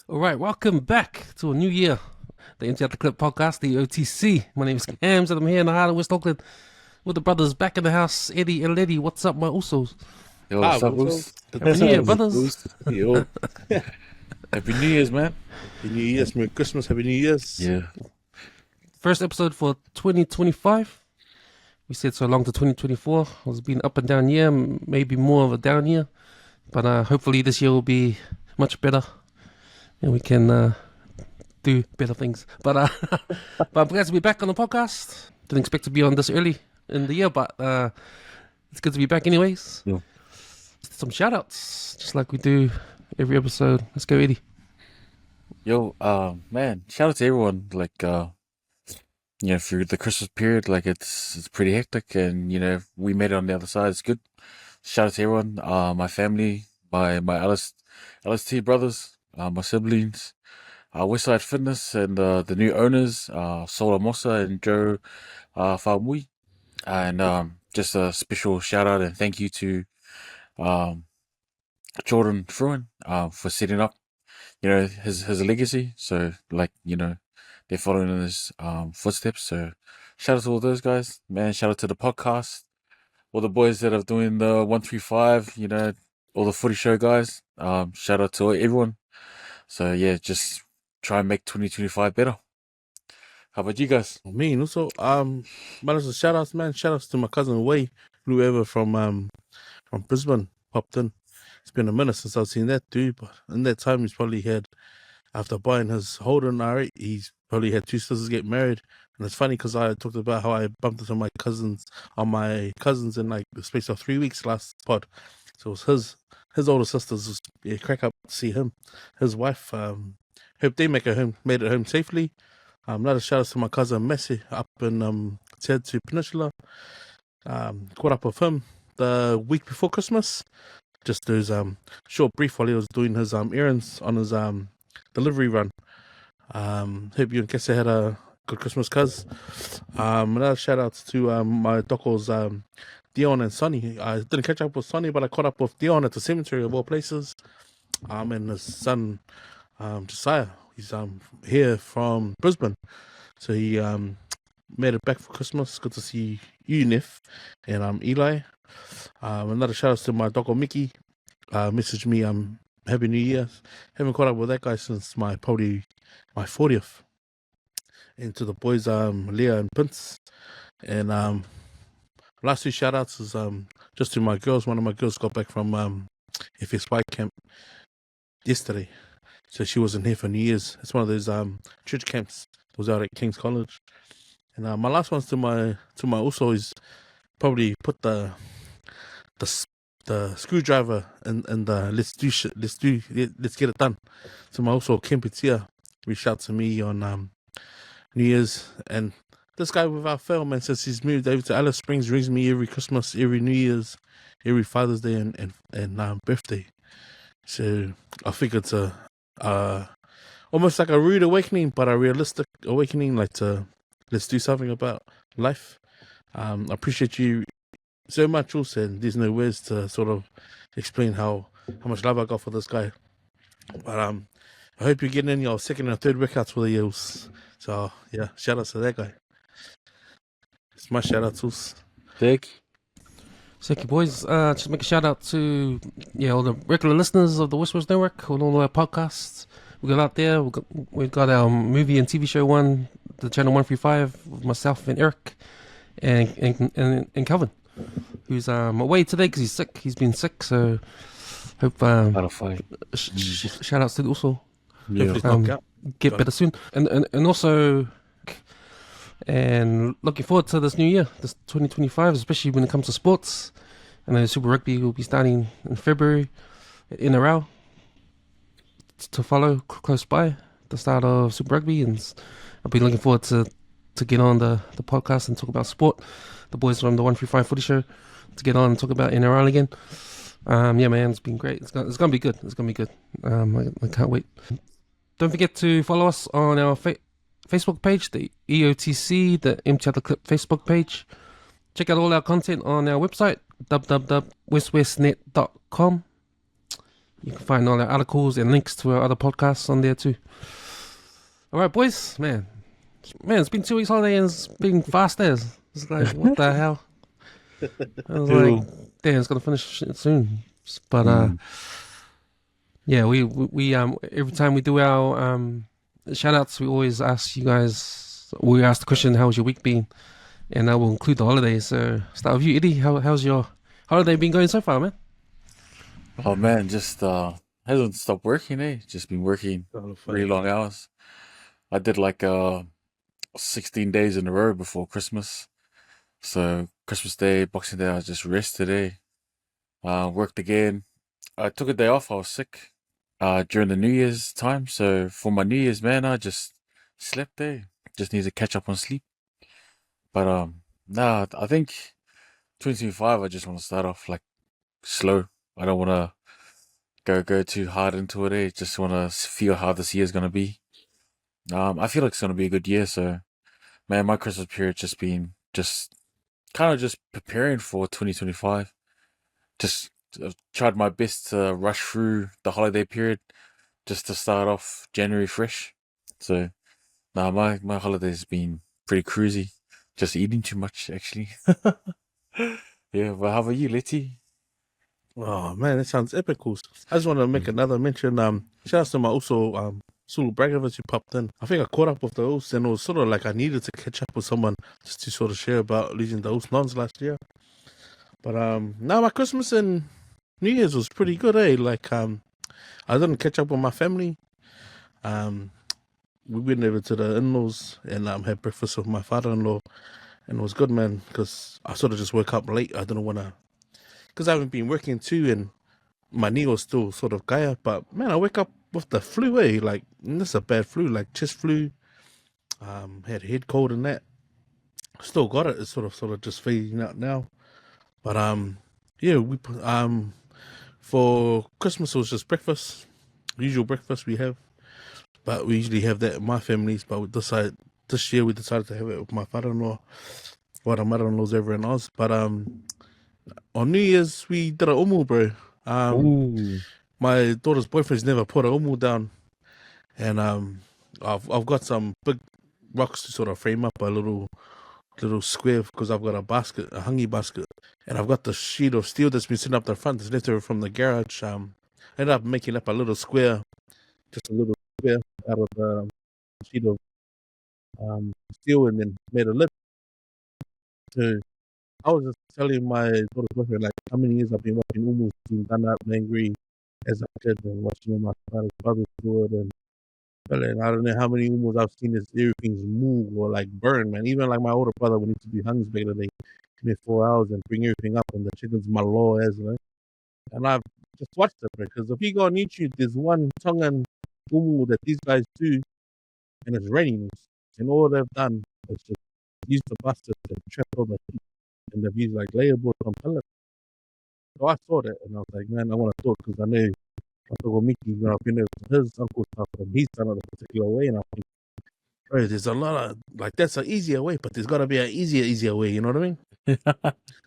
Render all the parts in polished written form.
All right, welcome back to a new year. The Empty Out the Clip podcast, the OTC. My name is Cams and I'm here in the heart of West Auckland with the brothers back in the house, Eddie and Leti. What's up, my Usos? Yo, what's up, Bruce? Happy New Year, brothers. Yo. Happy New Year's, man. Happy New Year's, Merry Christmas, Happy New Year's. Yeah. First episode for 2025. We said so long to 2024. It's been up and down year, maybe more of a down year. But hopefully this year will be much better and we can do better things. But I'm glad to be back on the podcast. Didn't expect to be on this early in the year, but it's good to be back anyways. Yeah. Some shout-outs, just like we do every episode. Let's go, Eddie. Yo, man, shout out to everyone. Like, through the Christmas period, like it's pretty hectic, and we made it on the other side. It's good. Shout out to everyone. My family, my LST brothers, my siblings, Westside Fitness, and the new owners, Sola Mosa and Joe Faumui. And just a special shout out and thank you to Jordan Fruin for setting up, his legacy. So they're following in his footsteps. So shout out to all those guys, man. Shout out to the podcast, all the boys that are doing the 135, all the footy show guys. Shout out to everyone. So yeah, just try and make 2025 better. How about you guys? Me and also, shout outs, man. Shout outs to my cousin Wei, whoever from Brisbane popped in. It's been a minute since I've seen that dude, but in that time he's probably had, after buying his Holden R8, he's probably had 2 sisters get married. And it's funny because I talked about how I bumped into my cousins in like the space of 3 weeks last pod. So it was his older sisters. Crack up to see him. His wife, hope they made it home safely. Another shout out to my cousin Messi up in Te Peninsula. Caught up with him the week before Christmas. Just those short brief while he was doing his errands on his delivery run. Hope you and Kessa had a good Christmas, cuz. Another shout out to my docos Dion and Sonny. I didn't catch up with Sonny, but I caught up with Dion at the cemetery of all places. And his son Josiah. He's here from Brisbane. So he made it back for Christmas. Good to see you, Nif, and Eli. Another shout out to my doggo Mickey. Messaged me Happy New Year. Haven't caught up with that guy since my 40th. And to the boys Leah and Prince. And last 2 shout outs is just to my girls. One of my girls got back from FSY camp yesterday. So she wasn't here for New Year's. It's one of those church camps that was out at King's College. And my last one's to my Uso is probably put the screwdriver in the let's get it done. So my Uso Kempitia reached out to me on New Year's, and this guy without fail, man, since he's moved over to Alice Springs, rings me every Christmas, every New Year's, every Father's Day and birthday. So I figured to almost like a rude awakening, but a realistic awakening, like let's do something about life. I appreciate you so much also, and there's no words to sort of explain how much love I got for this guy. But I hope you're getting in your second and third workouts for the years. So yeah, shout out to that guy. It's my shout out to Thank you, boys. Just make a shout out to all the regular listeners of the WesWes Network on all our podcasts. We got out there. We've got our movie and TV show one, the channel 135, with myself and Eric and Calvin, who's away today because he's sick. He's been sick, so hope shout outs to also get better soon, and also. And looking forward to this new year, this 2025, especially when it comes to sports. I know Super Rugby will be starting in February in a row to follow close by the start of Super Rugby, and I'll be looking forward to get on the podcast and talk about sport. The boys from the 135 Footy Show to get on and talk about NRL again. Man, it's been great. It's gonna be good. It's gonna be good. I can't wait. Don't forget to follow us on our Facebook page, the EOTC, the Empty Out the Clip Facebook page. Check out all our content on our website, www.weswesnet.com. You can find all our articles and links to our other podcasts on there too. All right, boys. Man, it's been 2 weeks holiday and it's been fast as. It's like, what the hell? I was like, damn, it's gonna finish soon. But yeah, we every time we do our shout outs, we always ask you guys. We ask the question, "How's your week been?" And I will include the holidays. So start with you, Eddie. How's your holiday been going so far, man? Oh man, just hasn't stopped working, eh? Just been working really long hours. I did like 16 days in a row before Christmas. So Christmas Day, Boxing Day, I just rested, eh? Worked again. I took a day off. I was sick during the New Year's time. So for my New Year's, man, I just slept, eh? Just need to catch up on sleep. But nah, I think 2025. I just want to start off like slow. I don't want to go too hard into it. Eh? Just want to feel how this year's gonna be. I feel like it's gonna be a good year. So, man, my Christmas period just been just kind of just preparing for 2025. Just tried my best to rush through the holiday period, just to start off January fresh. So, nah, my holiday's been pretty cruisy. Just eating too much, actually. Yeah, but how about you, Leti? Oh man, that sounds epical. I just want to make another mention. Shout out to my also Sulu Bragovich who popped in. I think I caught up with the Oos and it was sort of like I needed to catch up with someone just to sort of share about losing the Oos nons last year. But now my Christmas and New Year's was pretty good, eh? Like I didn't catch up with my family. We went over to the in-laws and had breakfast with my father-in-law, and it was good, man. Because I sort of just woke up late. I didn't want to, because I haven't been working too, and my knee was still sort of gaia. But man, I wake up with the flu, eh? Like this is a bad flu, like chest flu. Had a head cold and that. Still got it. It's sort of just fading out now. But yeah, we for Christmas it was just breakfast, usual breakfast we have. But we usually have that in my families. But this year we decided to have it with my father-in-law, while the mother-in-law's over in Oz. But on New Year's we did a umu, bro. Ooh. My daughter's boyfriend's never put a umu down, and I've got some big rocks to sort of frame up a little square because I've got a basket, a hangi basket, and I've got the sheet of steel that's been sitting up the front that's left over from the garage. Ended up making up a little square, just a little square out of the sheet of steel, and then made a lip. So I was just telling my daughter's boyfriend like how many years I've been watching umus being done up and angry as a kid and watching my father's brothers do it, and I don't know how many umus I've seen as everything's move or like burn, man. Even like my older brother when he used to do hungs back in the day, 24 hours and bring everything up and the chicken's malo as well. And I've just watched it because if you go on YouTube, there's one Tongan umu that these guys do, and it's raining, and all they've done is just use the bustard to trap all the heat, and they've used like layer board from pellets. So I saw that and I was like, man, I want to talk because I know Uncle Mickey, you know, I've been there with his uncle stuff and he's done it a particular way, and I think, bro, there's a lot of like that's an easier way, but there's got to be an easier way. You know what I mean?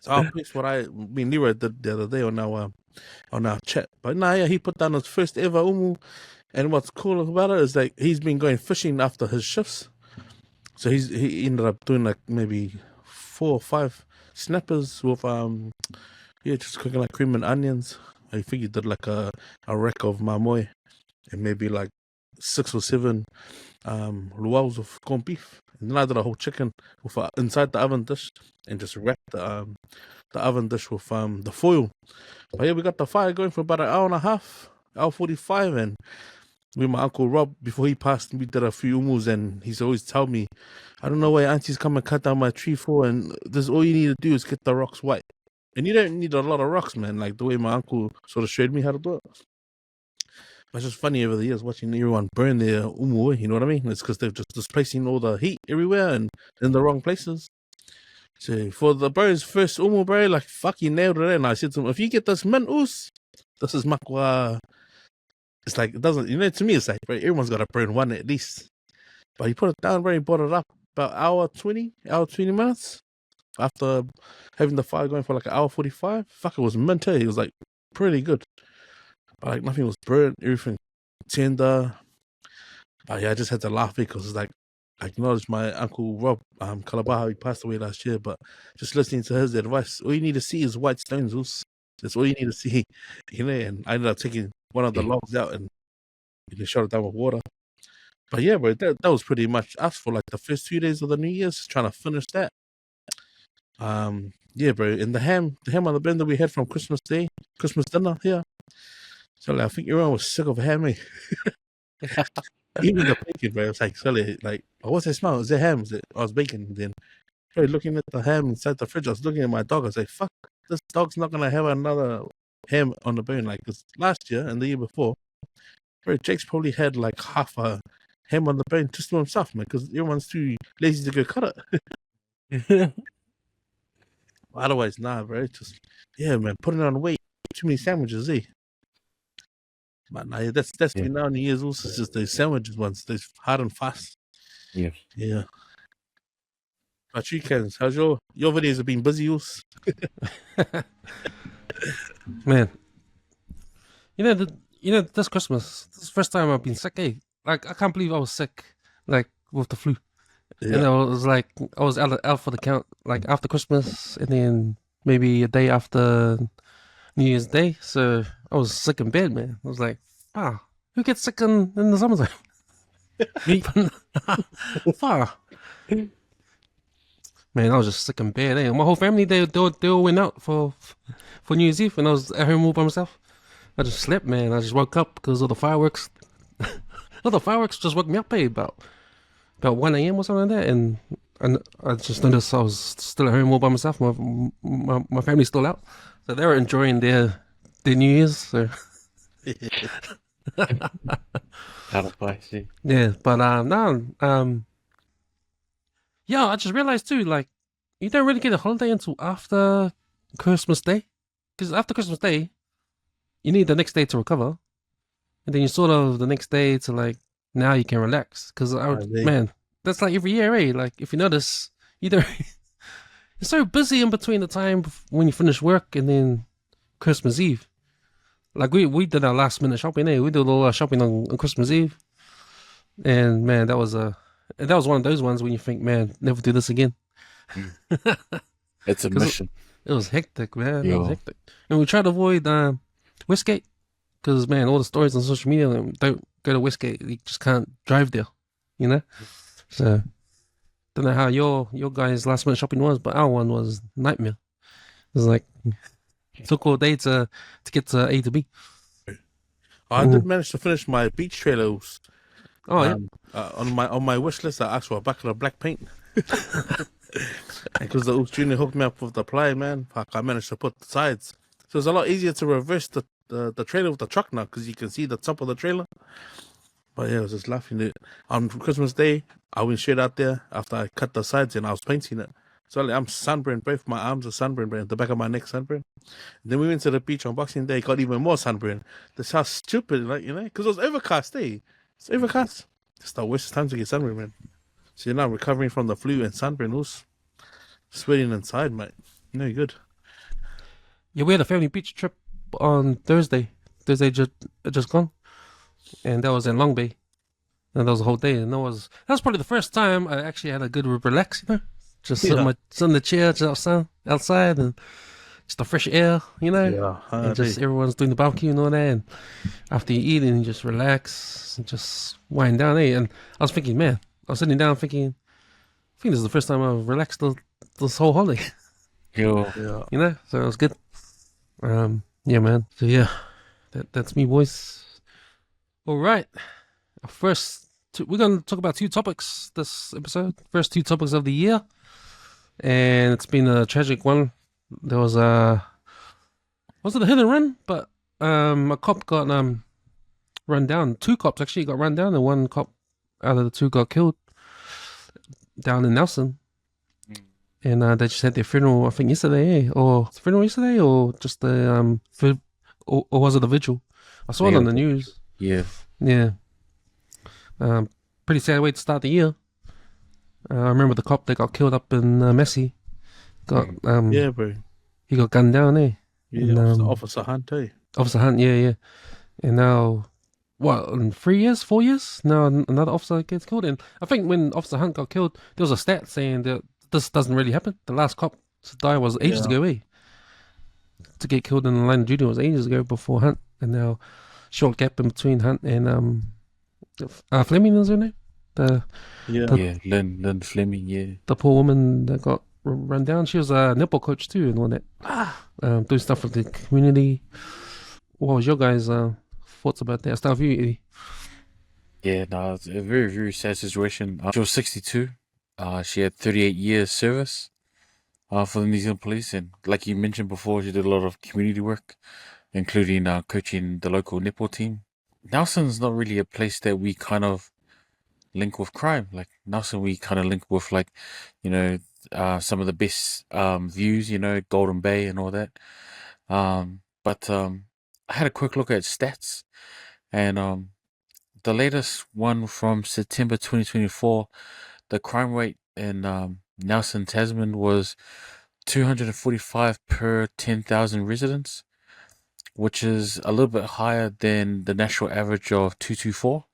So I'll pitch what me and Leroy did the other day on our chat. But nah, yeah, he put down his first ever umu, and what's cool about it is like he's been going fishing after his shifts, so he ended up doing like maybe 4 or 5 snappers with just cooking like cream and onions. I think he did like a rack of mamoy and maybe like 6 or 7 luaus of corned beef. And then I did a whole chicken with inside the oven dish and just wrapped the oven dish with the foil. But yeah, we got the fire going for about an hour and a half, hour 45, and with my Uncle Rob, before he passed, we did a few umus, and he's always tell me, I don't know why auntie's come and cut down my tree for, and this all you need to do is get the rocks white. And you don't need a lot of rocks, man, like the way my uncle sort of showed me how to do it. But it's just funny over the years watching everyone burn their umu, you know what I mean? It's because they're just displacing all the heat everywhere and in the wrong places. So for the bro's first umu, bro, like, fuck, you nailed it. And I said to him, if you get this mint us, this is makwa. It's like, it doesn't, you know, to me, it's like, bro, everyone's got to burn one at least. But he put it down, bro, he brought it up about hour 20 minutes after having the fire going for like an hour 45. Fuck, it was mint, eh? It was like pretty good. But like nothing was burnt, everything tender. But yeah, I just had to laugh because it's like I acknowledge my uncle Rob Kalabaha, he passed away last year, but just listening to his advice, all you need to see is white stones. That's all you need to see, and I ended up taking one of the logs out and shut it down with water. But yeah, bro, that was pretty much us for like the first 2 days of the New Year's, just trying to finish that. Yeah, bro, and the ham on the bend that we had from Christmas dinner here. So like, I think everyone was sick of ham, eh? Even the bacon, bro. It's like, Sully, like, oh, what's that smell? Is that ham? I was bacon. Then, bro, looking at the ham inside the fridge, I was looking at my dog. I was like, fuck, this dog's not gonna have another ham on the bone. Like, this last year and the year before, bro, Jake's probably had like half a ham on the bone just to himself, man, because everyone's too lazy to go cut it. Otherwise, nah, bro. Just, yeah, man, putting on weight. Too many sandwiches, eh? But nah, that's been now in the years also. It's just those sandwiches ones, those hard and fast. Yeah. Yeah. But you, Kens, how's your videos have been busy, also? Man, this Christmas, this is the first time I've been sick. Eh? Like, I can't believe I was sick, like with the flu. Yeah. And I was out for the count, like after Christmas, and then maybe a day after New Year's Day. So I was sick in bed, man. I was like, who gets sick in the summertime? Me. Fuck. Man, I was just sick in bed. Eh? My whole family, they all went out for New Year's Eve, and I was at home all by myself. I just slept, man. I just woke up because of the fireworks. All the fireworks just woke me up, eh? About 1 a.m. or something like that, and I just noticed I was still at home all by myself. My family's still out, so they were enjoying their New Year's. So Out of place, yeah. yeah, but yeah, I just realized too, like, you don't really get a holiday until after Christmas Day, because after Christmas Day, you need the next day to recover, and then you sort of the next day to like now you can relax. Because man, that's like every year, eh? Like if you notice, you're so busy in between the time when you finish work and then Christmas Eve. Like we did our last minute shopping, eh? We did all our shopping on Christmas Eve, and man, that was one of those ones when you think, man, never do this again. It's a mission. It was hectic, man. It was hectic, and we tried to avoid Westgate because, man, all the stories on social media, don't go to Westgate. You just can't drive there, So, don't know how your guys' last minute shopping was, but our one was nightmare. It was like it took all day to get to A to B. I did manage to finish my beach trailers. Oh yeah. On my wish list, I asked for a bucket of black paint. Because the junior hooked me up with the ply, man. Fuck, I managed to put the sides. So it's a lot easier to reverse the trailer with the truck now because you can see the top of the trailer. But yeah, I was just laughing. On Christmas Day, I went straight out there after I cut the sides and I was painting it. So I'm sunburned. Both my arms are sunburned, the back of my neck sunburned. Then we went to the beach on Boxing Day, got even more sunburned. That's how stupid, because it was overcast, eh? It's overcast. It's the worst time to get sunburned, man. So you're now recovering from the flu and sunburn. Was sweating inside, mate. No good. Yeah, we had a family beach trip on Thursday. Thursday just gone, and that was in Long Bay, and that was the whole day. And that was probably the first time I actually had a good relax. Just sit in the chair, just outside, and just the fresh air. Yeah, and just everyone's doing the barbecue and all that. And after you eat, and you just relax and just wind down. And I was thinking, man, I was sitting down thinking, I think this is the first time I've relaxed this whole holiday. Yeah. So it was good. Yeah, man. So yeah, that's me, boys. All right. We're going to talk about 2 topics this episode. First 2 topics of the year. And it's been a tragic one. There was wasn't a hit and run, but a cop got run down. 2 cops actually got run down, and 1 cop out of the 2 got killed down in Nelson. And they just had their funeral, I think, yesterday, or funeral yesterday, or just the or was it a vigil? I saw it on the news. Yeah. Yeah. Pretty sad way to start the year. I remember the cop that got killed up in Messi. Got yeah, bro. He got gunned down, eh? Yeah, and, Officer Hunt, eh? Officer Hunt, yeah. And now, what, in 3 years, 4 years, now another officer gets killed. And I think when Officer Hunt got killed, there was a stat saying that this doesn't really happen. The last cop to die was ages ago, eh? To get killed in the line of duty was ages ago before Hunt. And now, short gap in between Hunt and Fleming, is her name? Yeah, Lynn Fleming, yeah. The poor woman that got run down. She was a netball coach too and all that. Doing stuff with the community. What was your guys' thoughts about that? I'll start with you, Eddie. Yeah, no, it's a very, very sad situation. She was 62. She had 38 years service for the New Zealand Police. And like you mentioned before, she did a lot of community work, including coaching the local netball team. Nelson's not really a place that we kind of link with crime. Like Nelson, we kind of link with like, some of the best views, Golden Bay and all that. But I had a quick look at stats, and the latest one from September 2024, the crime rate in Nelson, Tasman was 245 per 10,000 residents, which is a little bit higher than the national average of 224.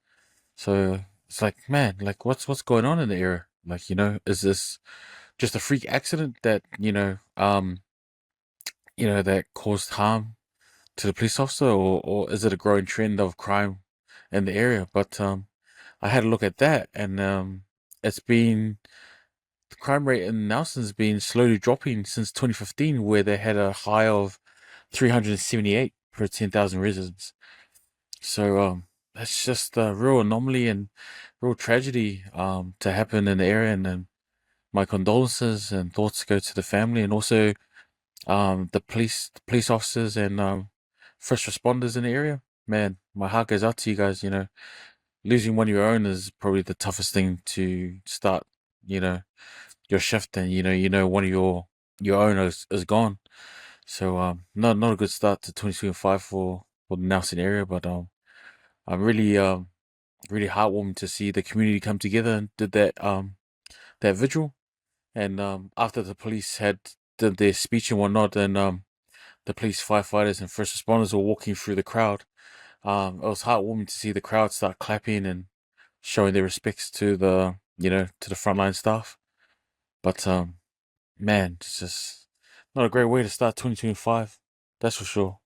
So it's like, man, like what's going on in the area? Like, is this just a freak accident that, that caused harm to the police officer, or is it a growing trend of crime in the area? But I had a look at that, and it's been the crime rate in Nelson's been slowly dropping since 2015, where they had a high of 378 per 10,000 residents. So that's just a real anomaly and real tragedy to happen in the area, and my condolences and thoughts go to the family, and also the police officers and first responders in the area. Man, my heart goes out to you guys. Losing one of your own is probably the toughest thing to start, your shift, and one of your own is gone. So not a good start to 2025 for the Nelson area, but I'm really really heartwarming to see the community come together and did that vigil. And after the police had did their speech and whatnot, and the police, firefighters, and first responders were walking through the crowd. It was heartwarming to see the crowd start clapping and showing their respects to the frontline staff. But man, it's just not a great way to start 2025. That's for sure.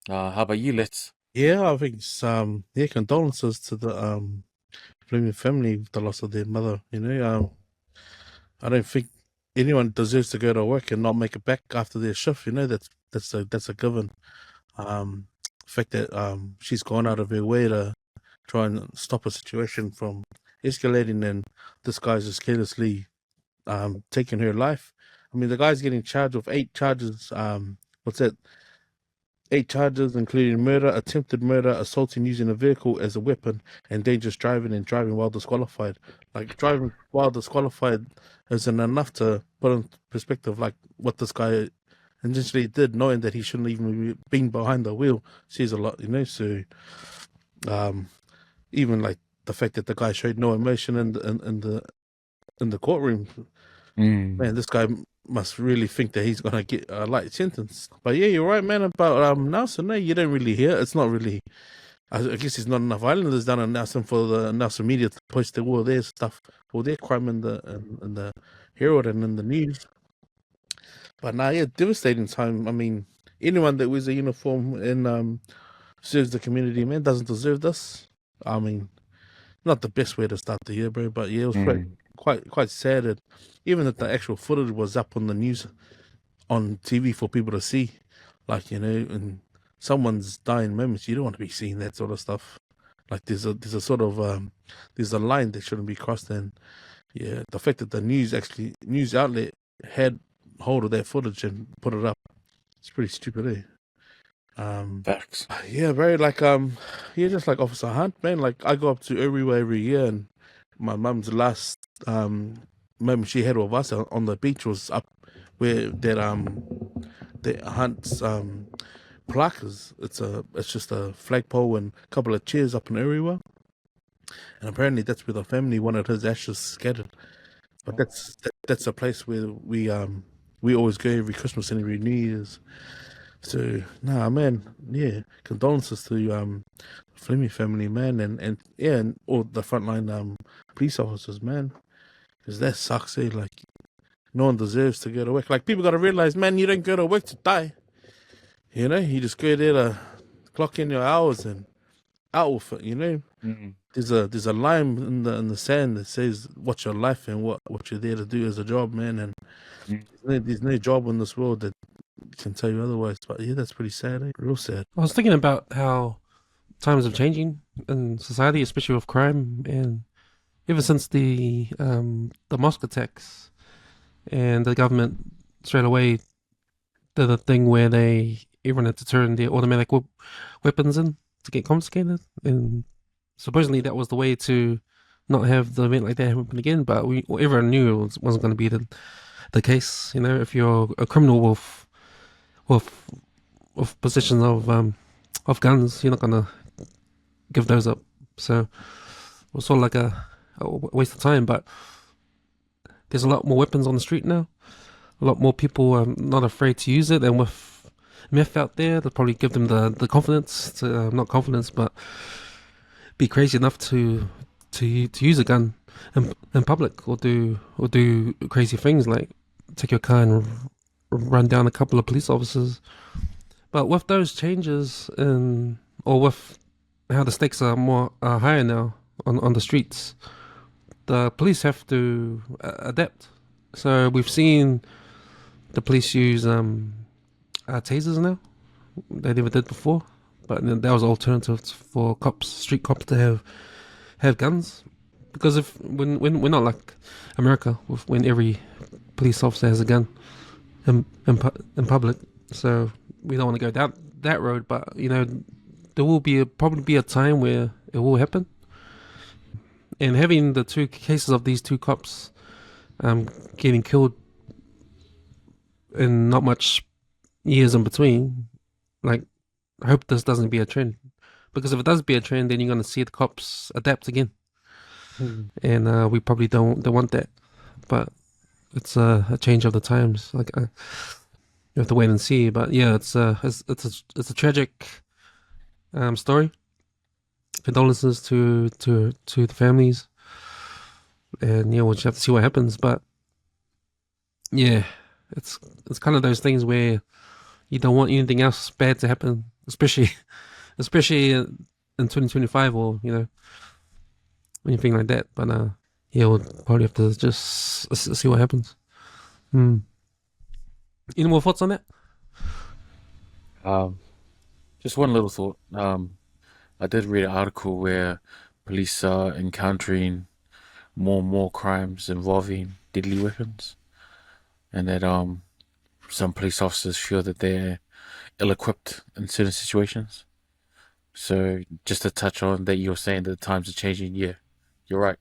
How about you, Let's? Yeah, I think it's condolences to the Fleming family with the loss of their mother. I don't think anyone deserves to go to work and not make it back after their shift. That's a given. The fact that she's gone out of her way to try and stop a situation from escalating, and this guy's just carelessly taking her life. I mean, the guy's getting charged with 8 charges. What's that? 8 charges, including murder, attempted murder, assaulting using a vehicle as a weapon, and dangerous driving and driving while disqualified. Like, driving while disqualified isn't enough to put in perspective, like, what this guy intentionally did, knowing that he shouldn't even been behind the wheel, says a lot, So, even like the fact that the guy showed no emotion in the courtroom, man, this guy must really think that he's gonna get a light sentence. But yeah, you're right, man, about Nelson. No, you don't really hear. It's not really. I guess there's not enough islanders down in Nelson for the Nelson media to post all their stuff, all their crime in the Herald and in the news. But now, yeah, devastating time. I mean, anyone that wears a uniform and serves the community, man, doesn't deserve this. I mean, not the best way to start the year, bro. But yeah, it was quite sad. And even that the actual footage was up on the news, on TV for people to see, like, in someone's dying moments, you don't want to be seeing that sort of stuff. Like, there's a sort of there's a line that shouldn't be crossed. And yeah, the fact that the news outlet had hold of that footage and put it up, it's pretty stupid, eh? Facts. Yeah, bro. Like, just like Officer Hunt, man. Like, I go up to Uriwa every year, and my mum's last moment she had with us on the beach was up where that Hunt's plaque is. It's just a flagpole and a couple of chairs up in Uriwa, and apparently that's where the family wanted his ashes scattered. But that's a place where we always go every Christmas and every New Year's. So nah, man, yeah, condolences to Fleming family, man, and yeah, and all the frontline police officers, man, because that sucks. Like no one deserves to go to work. Like people got to realize, man, you don't go to work to die. You just go there to clock in your hours and out with it. Mm. There's a line in the sand that says what's your life and what you're there to do as a job, man. And there's no job in this world that can tell you otherwise. But yeah, that's pretty sad, real sad. I was thinking about how times are changing in society, especially with crime, and ever since the mosque attacks, and the government straight away did a thing where everyone had to turn their automatic weapons in to get confiscated, and supposedly that was the way to not have the event like that happen again. But everyone knew it wasn't going to be the case. If you're a criminal with possession of guns, you're not going to give those up. So it was sort of like a waste of time. But there's a lot more weapons on the street now. A lot more people are not afraid to use it, and with meth out there, they'll probably give them the confidence to not confidence, but be crazy enough to use a gun in public, or do crazy things like take your car and run down a couple of police officers. But with those changes or with how the stakes are more higher now on the streets, the police have to adapt. So we've seen the police use tasers now. They never did before, but that was alternatives for street cops to have guns. Because when we're not like America, when every police officer has a gun in public, so we don't want to go down that road. But there will probably be a time where it will happen. And having the two cases of these two cops getting killed and not much years in between, like, I hope this doesn't be a trend, because if it does be a trend, then you're going to see the cops adapt again. And we probably don't want that. But it's a change of the times. Like, you have to wait and see. But yeah, it's a tragic story. Condolences to the families, and we'll just have to see what happens. But yeah, it's kind of those things where you don't want anything else bad to happen, especially in 2025, or anything like that. But we'll probably have to just see what happens. Any more thoughts on that? Just one little thought. I did read an article where police are encountering more and more crimes involving deadly weapons, and that some police officers feel that they're ill-equipped in certain situations. So just to touch on that, you're saying that the times are changing. Yeah, you're right.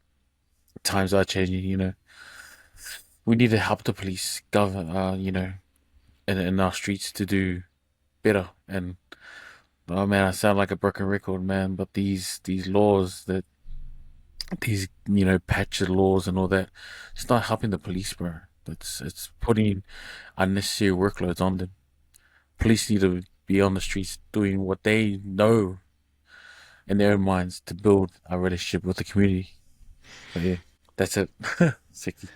Times are changing. We need to help the police govern. In our streets to do better. And oh man, I sound like a broken record, man. But these laws these patched laws and all that, it's not helping the police, bro. It's putting unnecessary workloads on them. Police need to be on the streets doing what they know in their own minds to build a relationship with the community. But yeah, that's it. Seki.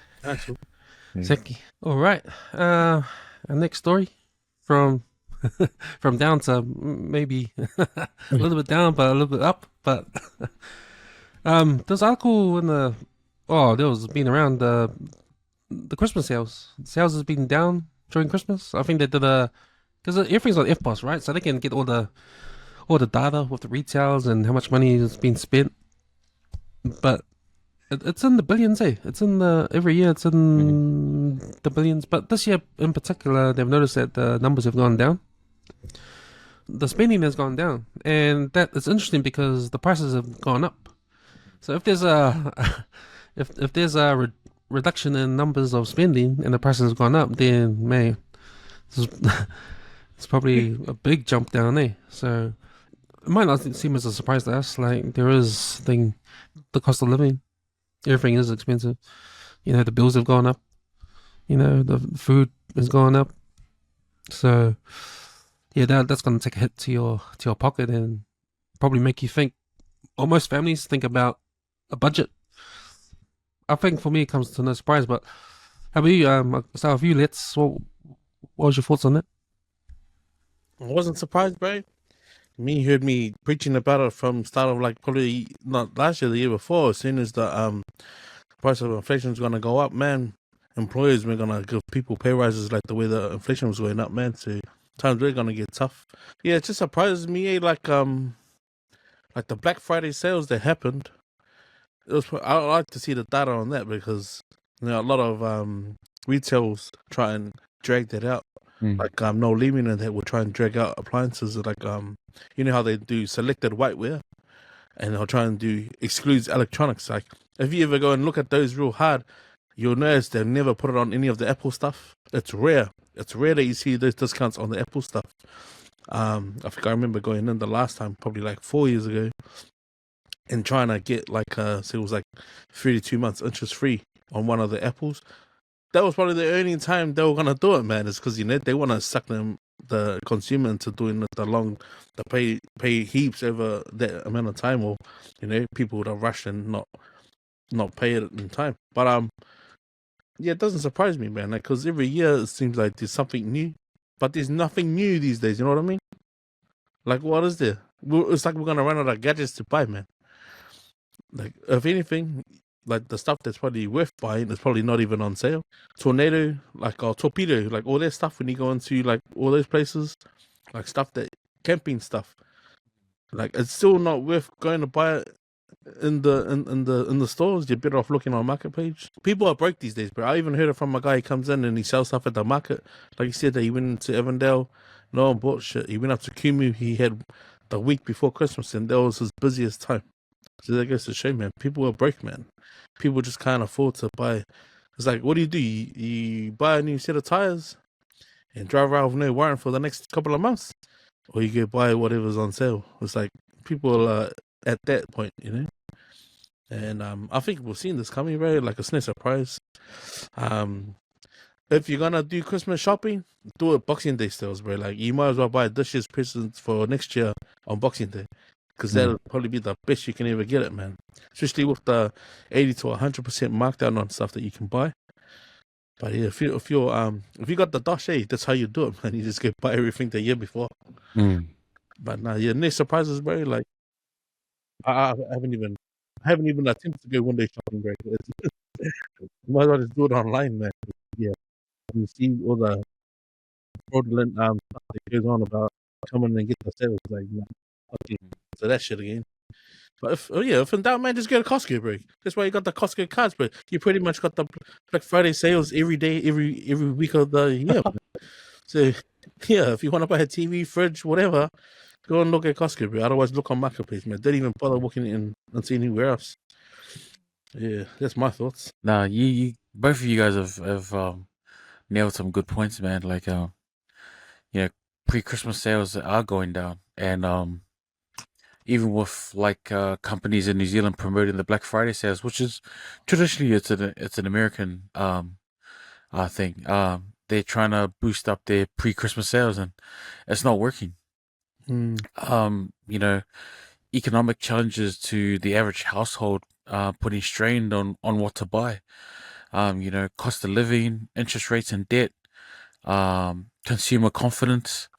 Seki. All right. Our next story from down to maybe a little bit down, but a little bit up. But there's an article there was been around the Christmas sales. Sales has been down during Christmas. I think they did because everything's on FPOS, right? So they can get all the data with the retails and how much money is being spent. But it's in the billions, eh? It's in every year it's in the billions. But this year in particular, they've noticed that the numbers have gone down. The spending has gone down, and that is interesting because the prices have gone up. So if there's if there's a reduction in numbers of spending and the prices have gone up, then man, it's probably a big jump down there. So it might not seem as a surprise to us. Like there is the cost of living, everything is expensive. The bills have gone up. The food has gone up. So Yeah, that's gonna take a hit to your pocket and probably make you think. Or most families think about a budget. I think for me it comes to no surprise. But how about you? I'll start with you. What was your thoughts on that? I wasn't surprised, bro. Me heard me preaching about it from start of like probably not last year, the year before. As soon as the price of inflation is gonna go up, man, employers were gonna give people pay rises like the way the inflation was going up, man. So times really gonna get tough. Yeah, it just surprises me, like the Black Friday sales that happened. I like to see the data on that because a lot of retails try and drag that out. Like No Limit and that will try and drag out appliances like you know how they do selected whiteware and they'll try and do excludes electronics. Like if you ever go and look at those real hard, you'll notice they'll never put it on any of the Apple stuff. It's rare. It's rare that you see those discounts on the Apple stuff. I think I remember going in the last time, probably like 4 years ago, and trying to get like so it was like 32 months interest free on one of the Apples. That was probably the only time they were gonna do it, man. Is because they want to suck the consumer into doing the pay heaps over that amount of time, or people would have rushed and not pay it in time. But yeah, it doesn't surprise me, man. Like, because every year it seems like there's something new, but there's nothing new these days. You know what I mean? Like, what is there? It's like we're gonna run out of gadgets to buy, man. Like, if anything, like the stuff that's probably worth buying is probably not even on sale. Tornado, or Torpedo, like all that stuff when you go into like all those places, like stuff that camping stuff, like it's still not worth going to buy it in the stores. You're better off looking on market page. People are broke these days, bro. I even heard it from a guy who comes in and he sells stuff at the market. Like he said that he went into Avondale, no one bought shit. He went up to Kumu. He had the week before Christmas, and that was his busiest time. So that goes to show, man. People are broke, man. People just can't afford to buy. It's like, what do? You buy a new set of tires and drive around with no warrant for the next couple of months, or you go buy whatever's on sale. It's like people are at that point, And I think we've seen this coming, right? Like it's no surprise. If you're gonna do Christmas shopping, do it Boxing Day sales, bro. Like you might as well buy this year's presents for next year on Boxing Day, because that'll probably be the best you can ever get it, man. Especially with the 80 to 100% markdown on stuff that you can buy. But yeah, if you got the dash, that's how you do it, man. You just go buy everything the year before. But nah, yeah, no surprises, bro. Like I haven't even attempted to go one day shopping, bro. You might as well just do it online, man. Yeah, you see all the fraudulent stuff that goes on about coming and get the sales, like okay, so that shit again. But if in doubt, man, just go to Costco, bro. That's why you got the Costco cards, bro. You pretty much got the Black Friday sales every day, every week of the year. So yeah, if you want to buy a TV, fridge, whatever, go and look at Costco, bro. Otherwise, look on Marketplace, man. Don't even bother walking in and seeing anywhere else. Yeah, that's my thoughts. Nah, you both of you guys have nailed some good points, man. Like pre-Christmas sales are going down, and even with companies in New Zealand promoting the Black Friday sales, which is traditionally it's an American thing. They're trying to boost up their pre-Christmas sales, and it's not working. Economic challenges to the average household putting strain on what to buy. Cost of living, interest rates and debt, consumer confidence,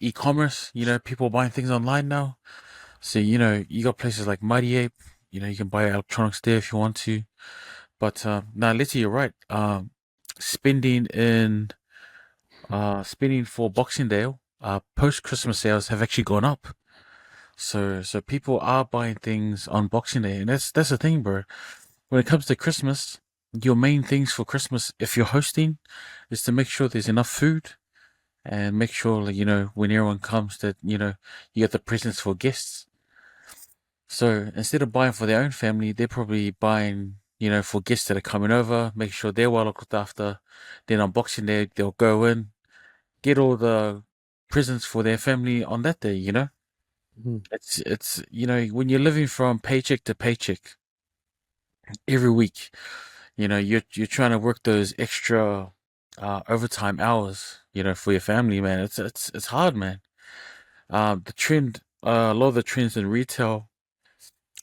e-commerce, people buying things online now. So, you got places like Mighty Ape, you can buy electronics there if you want to. But now, Leti, you're right. Spending for Boxing Day, post-Christmas sales have actually gone up. So people are buying things on Boxing Day, and that's the thing, bro. When it comes to Christmas, your main things for Christmas, if you're hosting, is to make sure there's enough food, and make sure when everyone comes that you get the presents for guests. So instead of buying for their own family, they're probably buying for guests that are coming over, make sure they're well looked after. Then on Boxing Day, they'll go in, get all the presents for their family on that day. It's when you're living from paycheck to paycheck every week, you're trying to work those extra overtime hours, for your family, man. It's hard, man. A lot of the trends in retail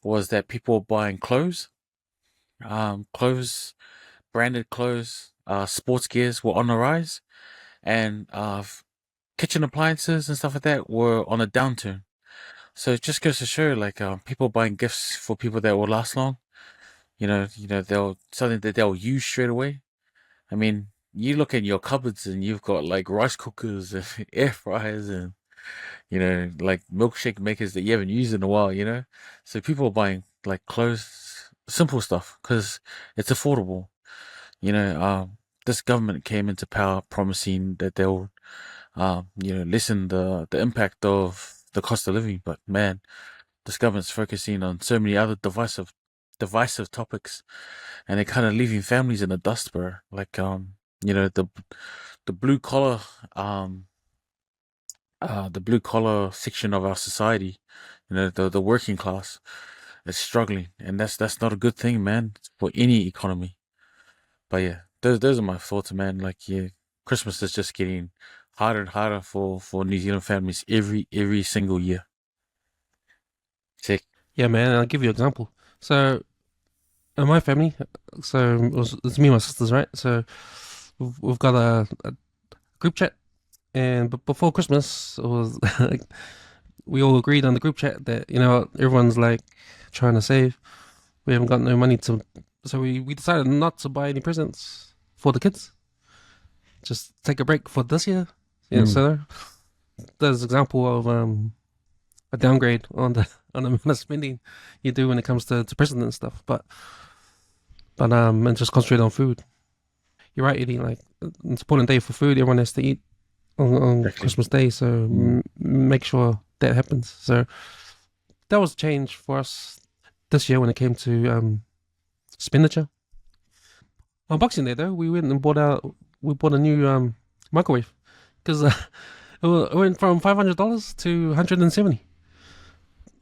was that people were buying clothes, branded clothes, sports gears were on the rise, and kitchen appliances and stuff like that were on a downturn. So it just goes to show, like, people buying gifts for people that will last long. They'll something that they'll use straight away. I mean, you look at your cupboards and you've got like rice cookers and air fryers and like milkshake makers that you haven't used in a while. So people are buying like clothes, simple stuff because it's affordable. This government came into power promising that they'll, lessen the impact of the cost of living. But man, this government's focusing on so many other divisive topics, and they're kind of leaving families in the dust, bro. Like, the blue collar, the blue collar section of our society, the working class is struggling, and that's not a good thing, man, for any economy. But yeah, those are my thoughts, man. Like, yeah, Christmas is just getting harder and harder for New Zealand families every single year. Sick. Yeah, man. I'll give you an example. So, in my family, so it's me and my sisters, right? So, we've got a group chat, and before Christmas, it was like we all agreed on the group chat that everyone's like trying to save. We haven't got no money to, so we decided not to buy any presents for the kids. Just take a break for this year. Yeah, so there's an example of a downgrade on the amount of spending you do when it comes to presents and stuff. But and just concentrate on food. You're right, Eddie. Like, it's an important day for food. Everyone has to eat on Exactly. Christmas Day, so make sure that happens. So that was a change for us this year when it came to expenditure. On Boxing Day, though, we went and bought a new microwave because it went from $500 to $170.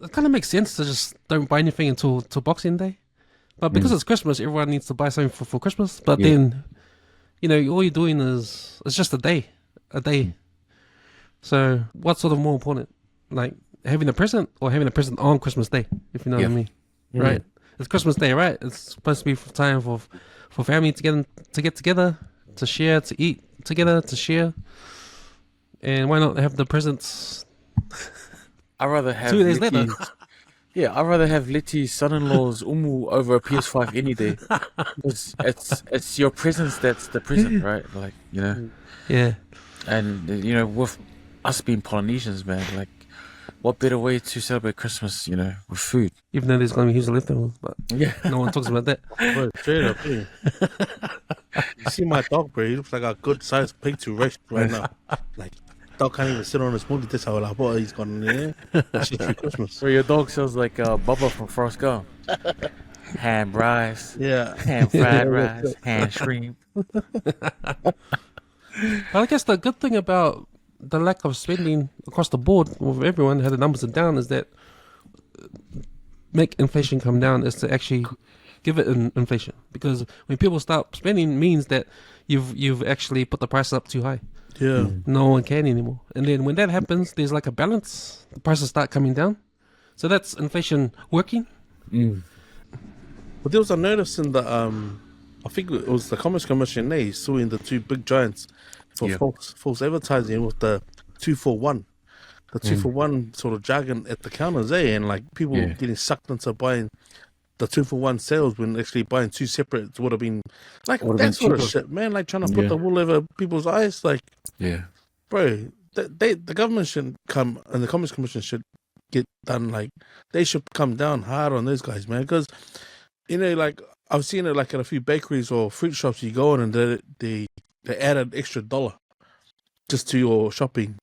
It kind of makes sense to just don't buy anything until Boxing Day, but because it's Christmas, everyone needs to buy something for Christmas. But then, all you're doing is it's just a day. So what's sort of more important, like having a present or having a present on Christmas Day, if you know what I mean? Right? It's Christmas Day, right? It's supposed to be time for family to get together, to share, to eat together, to share. And why not have the presents I'd rather have 2 days later? Yeah, I'd rather have Leti's son-in-law's umu over a PS5 any day. It's your presence that's the present, right? Like, Yeah. and with us being Polynesians, man, like, what better way to celebrate Christmas, with food? Even though there's going to be huge leftovers, but Yeah. no one talks about that. Bro, straight up, yeah. You see my dog, bro? He looks like a good sized pig to roast right now. Like, dog can't even sit on his smoothie. That's how like, boy, he's gone in there. That's just for Christmas. Where your dog sounds like Bubba from Forrest Gump. Ham rice, Yeah. ham fried rice, ham shrimp. But I guess the good thing about the lack of spending across the board with everyone, how the numbers are down, is that make inflation come down is to actually give it an inflation. Because when people stop spending, means that you've actually put the price up too high. Yeah. No one can anymore. And then when that happens, there's like a balance. The prices start coming down. So that's inflation working. But there was a notice in the I think it was the Commerce Commission they suing the two big giants for false advertising with the 2-for-1. The 2-for-1 sort of jargon at the counters, and like people getting sucked into buying the 2-for-1 sales when actually buying two separate would have been like that sort of shit, man. Like trying to put the wool over people's eyes, like bro. The government should come and the Commerce Commission should get done. Like they should come down hard on those guys, man, because like I've seen it like at a few bakeries or fruit shops you go in and they add an extra $1 just to your shopping.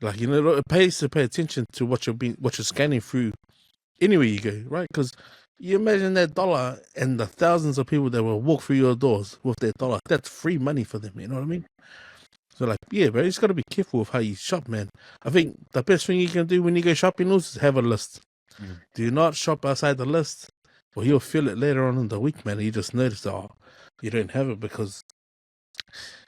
Like, it pays to pay attention to what you're scanning through anywhere you go, right? Because you imagine that $1 and the thousands of people that will walk through your doors with that $1. That's free money for them, you know what I mean? So like, yeah, bro, you just got to be careful with how you shop, man. I think the best thing you can do when you go shopping is have a list. Do not shop outside the list, or you'll feel it later on in the week, man. And you just notice, you don't have it because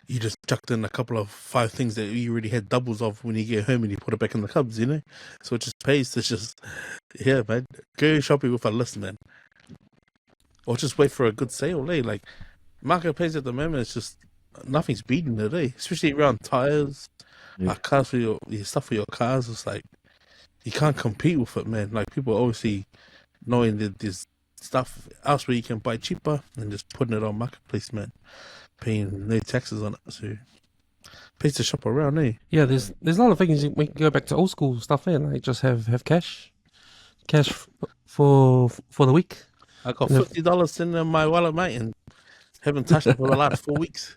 you just chucked in a couple of 5 things that you already had doubles of when you get home and you put it back in the cupboards, you know? So it just pays to just, yeah, man. Go shopping with a list, man. Or just wait for a good sale, eh? Like, marketplace at the moment, it's just, nothing's beating it, eh? Especially around tires, cars for your stuff for your cars. It's like, you can't compete with it, man. Like, people obviously knowing that there's stuff else where you can buy cheaper and just putting it on marketplace, man. Paying no taxes on it, so pays to shop around, eh? Yeah, there's a lot of things we can go back to old school stuff, eh? Like just have cash for the week. I got $50 in my wallet, mate, and haven't touched it for the last 4 weeks.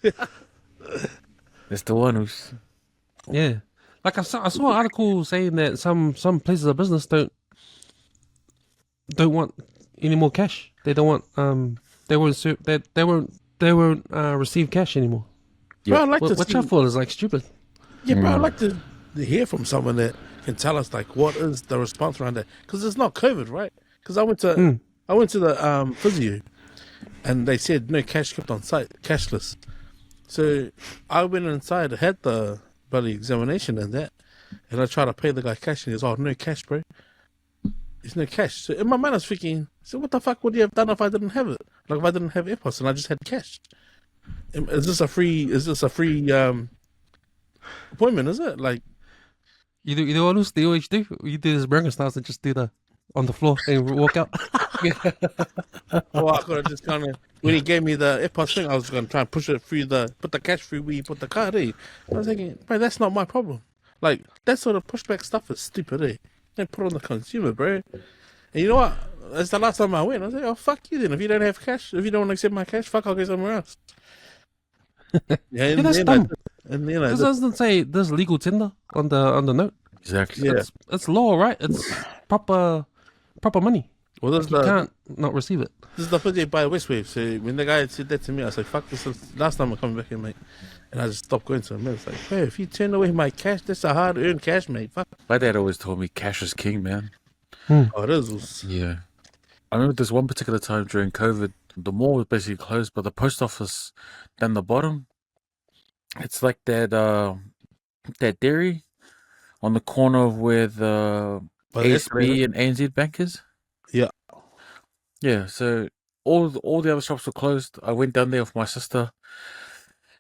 That's the one who's. Yeah, like I saw an article saying that some places of business don't want any more cash. They don't want they won't receive cash anymore. Bro, I'd like to which see, I thought is like stupid. yeah, bro, I'd like to hear from someone that can tell us like what is the response around that, because it's not COVID, right? Because I went to the physio, and they said no cash kept on site, cashless. So I went inside, had the bloody examination and that, and I tried to pay the guy cash, and he goes, "Oh, no cash, bro. There's no cash." So in my mind, I was thinking, so what the fuck would you have done if I didn't have it? Like if I didn't have AirPods and I just had cash? Is this a free appointment? Is it like? You know what else they always do? You do this burger styles and just do the on the floor and walk out. Well, I could have just kind of, when he gave me the AirPods thing, I was going to try and push it through put the cash through where you put the card, eh? I was thinking, bro, that's not my problem. Like, that sort of pushback stuff is stupid, eh? Don't put it on the consumer, bro. And you know what? That's the last time I went. I was like, oh, fuck you then. If you don't have cash, if you don't want to accept my cash, fuck, I'll go somewhere else. Yeah, that's dumb. This doesn't say there's legal tender on the note. Exactly. Yeah. It's law, right? It's proper money. Well, Like you can't not receive it. This is the first day by WesWes. So when the guy said that to me, I was like, fuck, this is last time I'm coming back here, mate. And I just stopped going to him. It's like, hey, if you turn away my cash, that's a hard-earned cash, mate. Fuck. My dad always told me cash is king, man. Oh, it is. Yeah. I remember this one particular time during COVID, the mall was basically closed, but the post office down the bottom, it's like that dairy on the corner of where the ASB and ANZ Bank is. Yeah. Yeah, so all the other shops were closed. I went down there with my sister,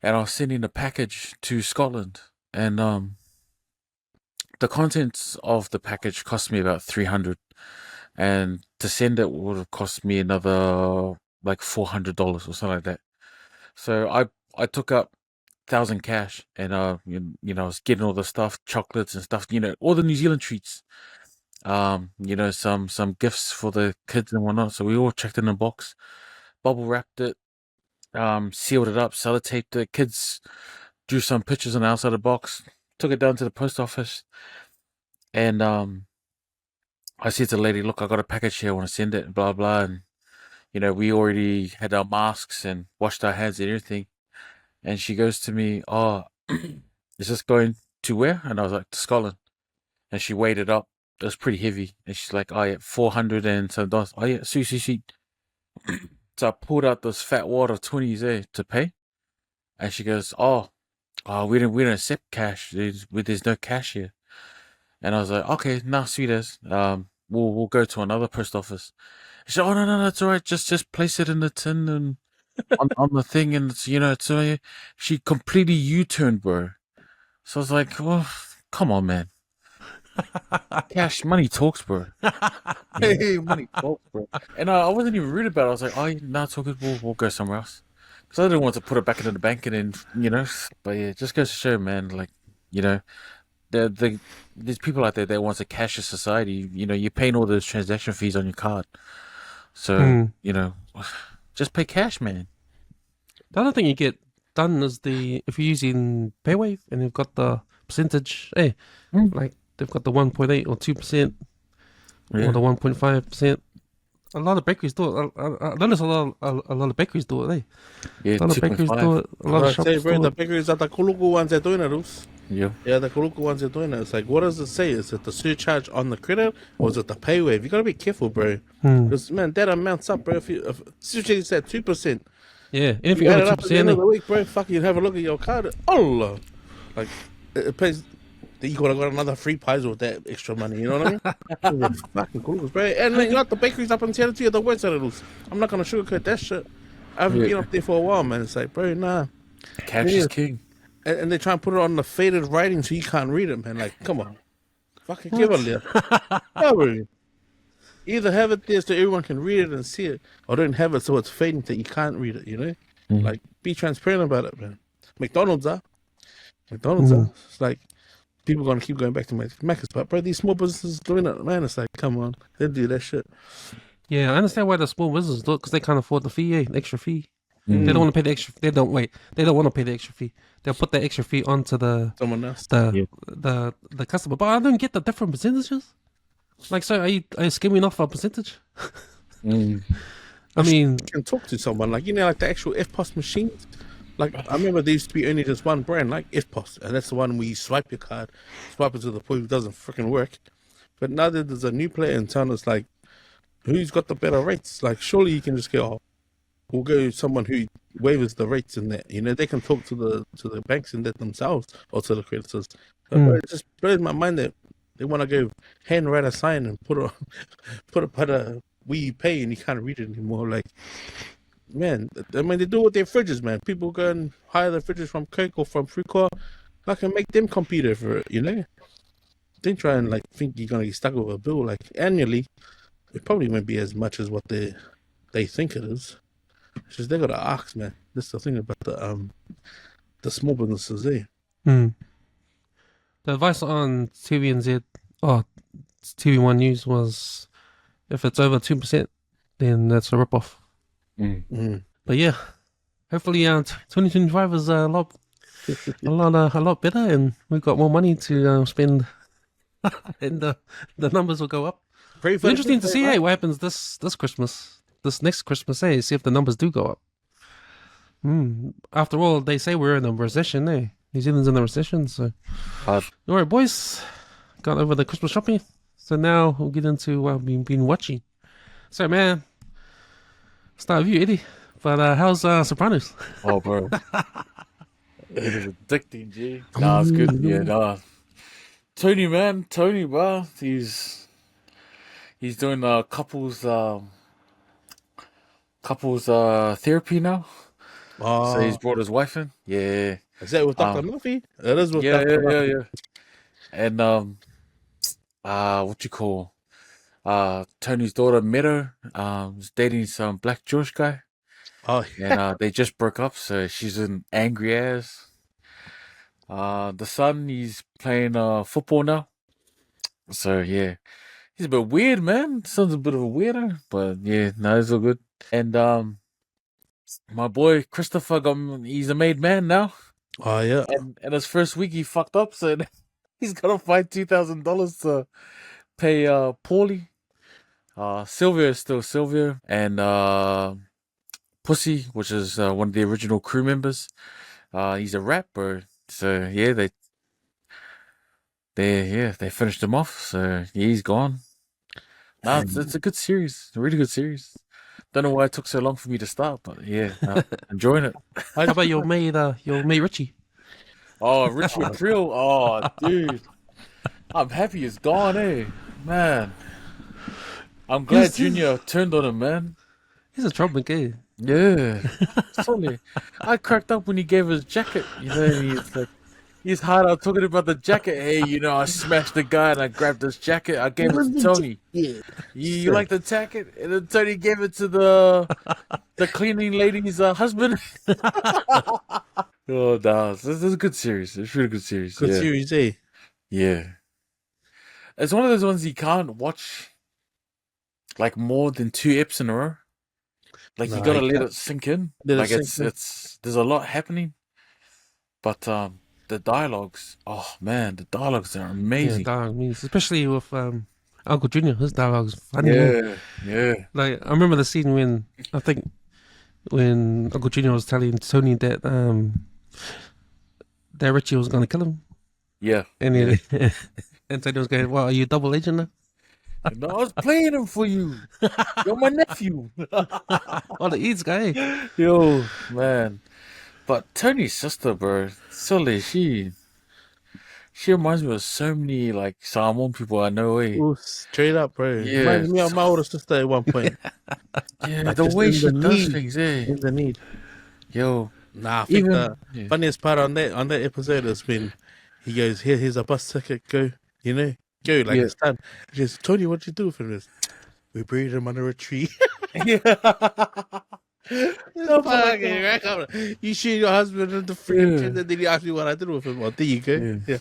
and I was sending a package to Scotland, and the contents of the package cost me about $300, and to send it would have cost me another like $400 or something like that. So I took up 1,000 cash, and you know, I was getting all the stuff, chocolates and stuff, you know, all the New Zealand treats. You know, some gifts for the kids and whatnot. So we all checked in a box, bubble wrapped it, sealed it up, sellotaped it. Kids drew some pictures on the outside of the box, took it down to the post office, and I said to the lady, "Look, I got a package here. I want to send it." Blah blah, and you know, we already had our masks and washed our hands and everything. And she goes to me, "Oh, is this going to where?" And I was like, "To Scotland." And she weighed it up. It was pretty heavy. And she's like, "Oh yeah, $400 and some dollars." "Oh yeah, sweet." So I pulled out those fat water 20s there to pay. And she goes, "Oh, we don't accept cash. There's no cash here." And I was like, "Okay, nah, sweet as. We'll go to another post office." She said, "Oh no, it's all right. Just place it in the tin and on the thing, and it's, you know, it's all right." She completely U-turned, bro. So I was like, "Well, come on, man. Cash, money talks, bro." Hey, money talks, bro. And I wasn't even rude about it. I was like, "Oh, no, it's all good. We'll go somewhere else." Because I didn't want to put it back into the bank and then, you know. But yeah, just goes to show, man, like, you know, there's people out there that wants a cashless society. You know, you're paying all those transaction fees on your card. So, you know, just pay cash, man. The other thing you get done is if you're using PayWave and they've got the percentage, like they've got the 1.8 or 2% or the 1.5%. A lot of bakeries do it. I notice a lot of bakeries do it. Yeah, a lot of bakeries do it. A lot of shops do the it. bakeries are the Kuluku ones that are doing it, Roos. Yeah. Yeah, the Kuluku ones that are doing it. It's like, what does it say? Is it the surcharge on the credit or is it the PayWave? You gotta be careful, bro. Because man, that amounts up, bro. If surcharge is at 2%, Yeah, anything You add over it two up at the end of percent. the week, bro. Fucking have a look at your card. Allah, like it pays. You could have got another free pies with that extra money. You know what I mean? It's fucking cool, bro. And then, you know what? The bakeries up in Tennessee are the worst at it. I'm not gonna sugarcoat that shit. I haven't been up there for a while, man. It's like, bro, nah. Cash is king. And they try and put it on the faded writing so you can't read it, man. Like, come on. Fucking give a lip. Yeah, bro. Either have it there so everyone can read it and see it, or don't have it so it's fading that you can't read it, you know? Like, be transparent about it, man. McDonald's are. It's like, people going to keep going back to Macca's, but, bro, these small businesses doing it, man. It's like, come on. They do that shit. Yeah, I understand why the small businesses do it because they can't afford the fee, the extra fee. They don't want to pay the extra. They don't want to pay the extra fee. They'll put the extra fee onto Someone else. the customer. But I don't get the different percentages. Like, so are you skimming off a percentage? I mean, You can talk to someone, like, you know, like the actual FPOS machines. Like, I remember there used to be only just one brand, like FPOS, and that's the one where you swipe your card, swipe it to the point it doesn't freaking work. But now that there's a new player in town, it's like, who's got the better rates? Like, surely you can just go, oh, we'll go someone who waivers the rates in that. You know, they can talk to the banks in that themselves, or to the creditors. But bro, it just blows my mind that they want to go handwrite a sign and put a where you pay and you can't read it anymore. Like, man, I mean, they do it with their fridges, man. People go and hire the fridges from Coke or from Frucor. I can make them compete over it, you know? Don't try and, like, think you're going to get stuck with a bill. Like, annually, it probably won't be as much as what they think it is. It's just they got to ask, man. That's the thing about the small businesses there. the advice on TVNZ, TV1 News was if it's over 2%, then that's a ripoff. But yeah, hopefully 2025 is a lot better, and we've got more money to spend, and the numbers will go up. It's interesting to see, hey, what happens this Christmas, this next Christmas, see if the numbers do go up. After all, they say we're in a recession, eh? New Zealand's in a recession, so. All right, boys, got over the Christmas shopping, so now we'll get into what we've been watching. So, man, start with you, Eddie. But how's Sopranos? Oh, bro. It is addicting, G. Nah, it's good. Yeah, nah. Tony, bro. He's doing couples therapy now. Oh. So he's brought his wife in. Yeah. Is that with Dr. Murphy? It is with Dr. Murphy. Yeah. And what you call Tony's daughter Meadow is dating some black Jewish guy. Oh, And they just broke up, so she's an angry ass. The son, he's playing football now. So yeah, he's a bit weird, man. Son's a bit of a weirdo, but yeah, no, it's all good. And my boy Christopher, he's a made man now. Oh, yeah. And his first week he fucked up, so he's got to find $2,000 to pay Paulie. Sylvia is still Sylvia, and Pussy, which is one of the original crew members. He's a rapper, so yeah, they finished him off. So yeah, he's gone. No, it's a good series, a really good series. Don't know why it took so long for me to start, but yeah, enjoying it. How about your mate Richie? Oh, Richie April. Oh, dude, I'm happy it's gone, eh, man. I'm glad Junior turned on him, man. He's a troublemaker. Yeah, totally. I cracked up when he gave his jacket. You know, he's hard out talking about the jacket. Hey, you know, I smashed the guy and I grabbed this jacket. I gave it to Tony. Yeah. You like the jacket? And then Tony gave it to the cleaning lady's husband. Oh, no, this is a good series. It's a really good series. Good series, eh? Yeah. It's one of those ones you can't watch like more than 2 eps in a row. Like, you gotta let it sink in. Like, it's there's a lot happening. But the dialogues, oh man, the dialogues are amazing. Yeah, dialogue means, especially with Uncle Junior, his dialogue's funny. Yeah. Like, I remember the scene when Uncle Junior was telling Tony that that Richie was gonna kill him. Yeah. And and Tony was going, "Well, are you a double agent now?" No, I was playing him for you. You're my nephew. On the Eats guy. Yo, man. But Tony's sister, bro, Sully, she reminds me of so many like Samoan people I know. Ooh, straight up, bro. Yeah, Reminds me of my older sister at one point. yeah, Like the just way in she the does need, things, eh? in the need. Yo, Nah, I think the even yeah, funniest part on that episode is when he goes, here's a bus ticket, go, go like yeah, a stunt. He says, Tony, what'd you do for this? We buried him under a tree. yeah. It's No, but like, fucking right up. You shoot your husband in the freaking yeah, chest, and then he asked me what I did with him. Well, there you go. yeah. Yeah.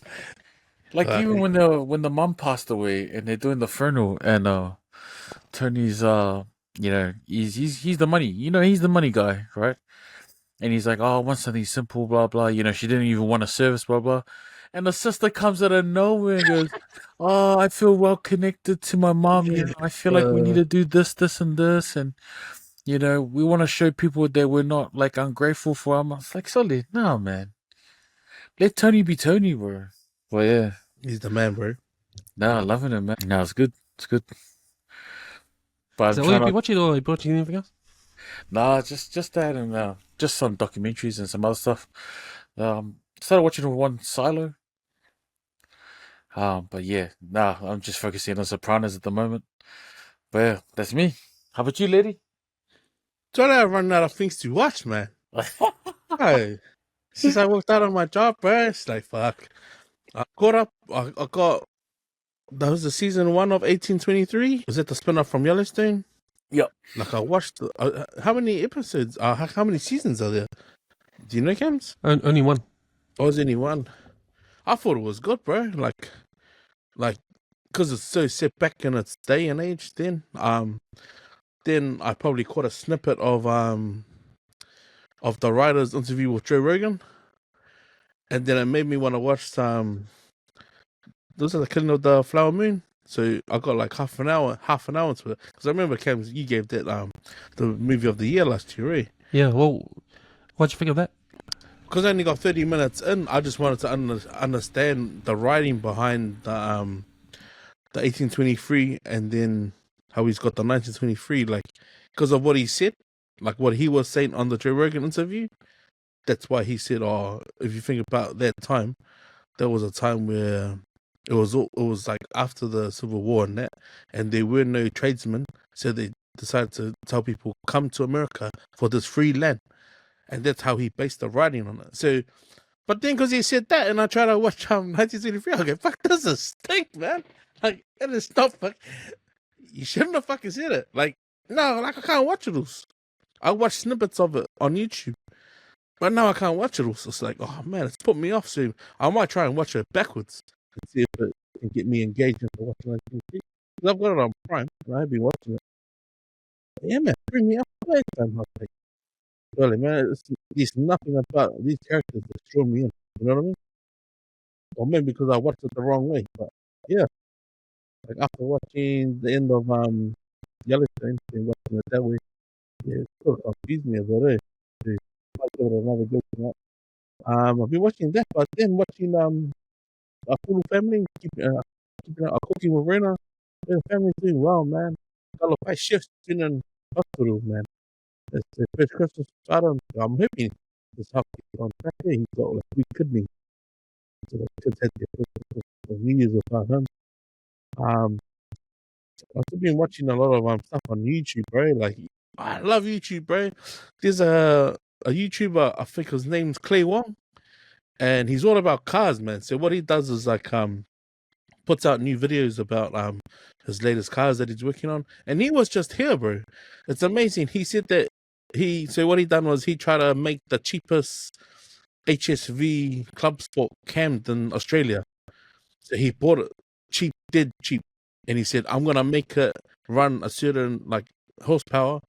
Like even when the mom passed away and they're doing the funeral and Tony's he's the money, he's the money guy, right? And he's like, oh, I want something simple, blah blah. She didn't even want a service, blah blah. And the sister comes out of nowhere and goes, oh, I feel well connected to my mom. I feel like we need to do this, this, and this, and we want to show people that we're not like ungrateful for them. I was like, solid, no man, let Tony be Tony, bro. Well, yeah. He's the man, bro. Nah, loving it, man. No, it's good. It's good. But Is I'm that all you've trying been to. watching, or you been watching anything else? Nah, just that and just some documentaries and some other stuff. Started watching one Silo. But yeah, nah, I'm just focusing on Sopranos at the moment. But yeah, that's me. How about you, lady? Trying to run out of things to watch, man. Hey, since I worked out on my job, bro, it's like, fuck. I caught up. I got. That was the season 1 of 1823. Was it the spin-off from Yellowstone? Yep. Like I watched. How many episodes? How many seasons are there? Do you know, Cams? Only one. Or was only one? I thought it was good, bro. Like, because it's so set back in its day and age. Then I probably caught a snippet of the writer's interview with Joe Rogan, and then it made me want to watch some. Those are the Killing of the Flower Moon. So I got like half an hour to it. Because I remember, Cam, you gave that the movie of the year last year, eh? Yeah. Well, what'd you think of that? Because I only got 30 minutes in, I just wanted to understand the writing behind the 1823, and then how he's got the 1923, like because of what he said, like what he was saying on the Joe Rogan interview. That's why he said, "Oh, if you think about that time, there was a time where it was like after the Civil War and there were no tradesmen, so they decided to tell people come to America for this free land." And that's how he based the writing on it. So, but then because he said that, and I tried to watch 1923, I go, fuck, this is stink, man. Like, it is not fuck. You shouldn't have fucking said it. Like, no, like I can't watch it all. I watched snippets of it on YouTube, but now I can't watch it all. So it's like, oh man, it's put me off. So I might try and watch it backwards and see if it can get me engaged into watching 1923. Because I've got it on Prime, and I've been watching it. But yeah, man, bring me up next time. Like, really, man, there's nothing about these characters that draw me in. You know what I mean? Or maybe because I watched it the wrong way. But yeah, like after watching the end of Yellowstone and watching it that way, yeah, it sort of confused me as well. So, might give it another go for that. I've been watching that, but then watching a full family, keeping cooking with Rena. The family's doing well, man. Got a five shifts in hospital, man. It's the first Christmas. I'm hoping this helps on track. He's got like 3 kidneys. So the kids had their first New Year's without him. I've still been watching a lot of stuff on YouTube, bro. Like, I love YouTube, bro. There's a YouTuber, I think his name's Clay Wong, and he's all about cars, man. So what he does is like puts out new videos about his latest cars that he's working on. And he was just here, bro. It's amazing. He said that so what he done was he tried to make the cheapest HSV Club Sport cam in Australia. So he bought it cheap, dead cheap. And he said, I'm gonna make it run a certain like horsepower,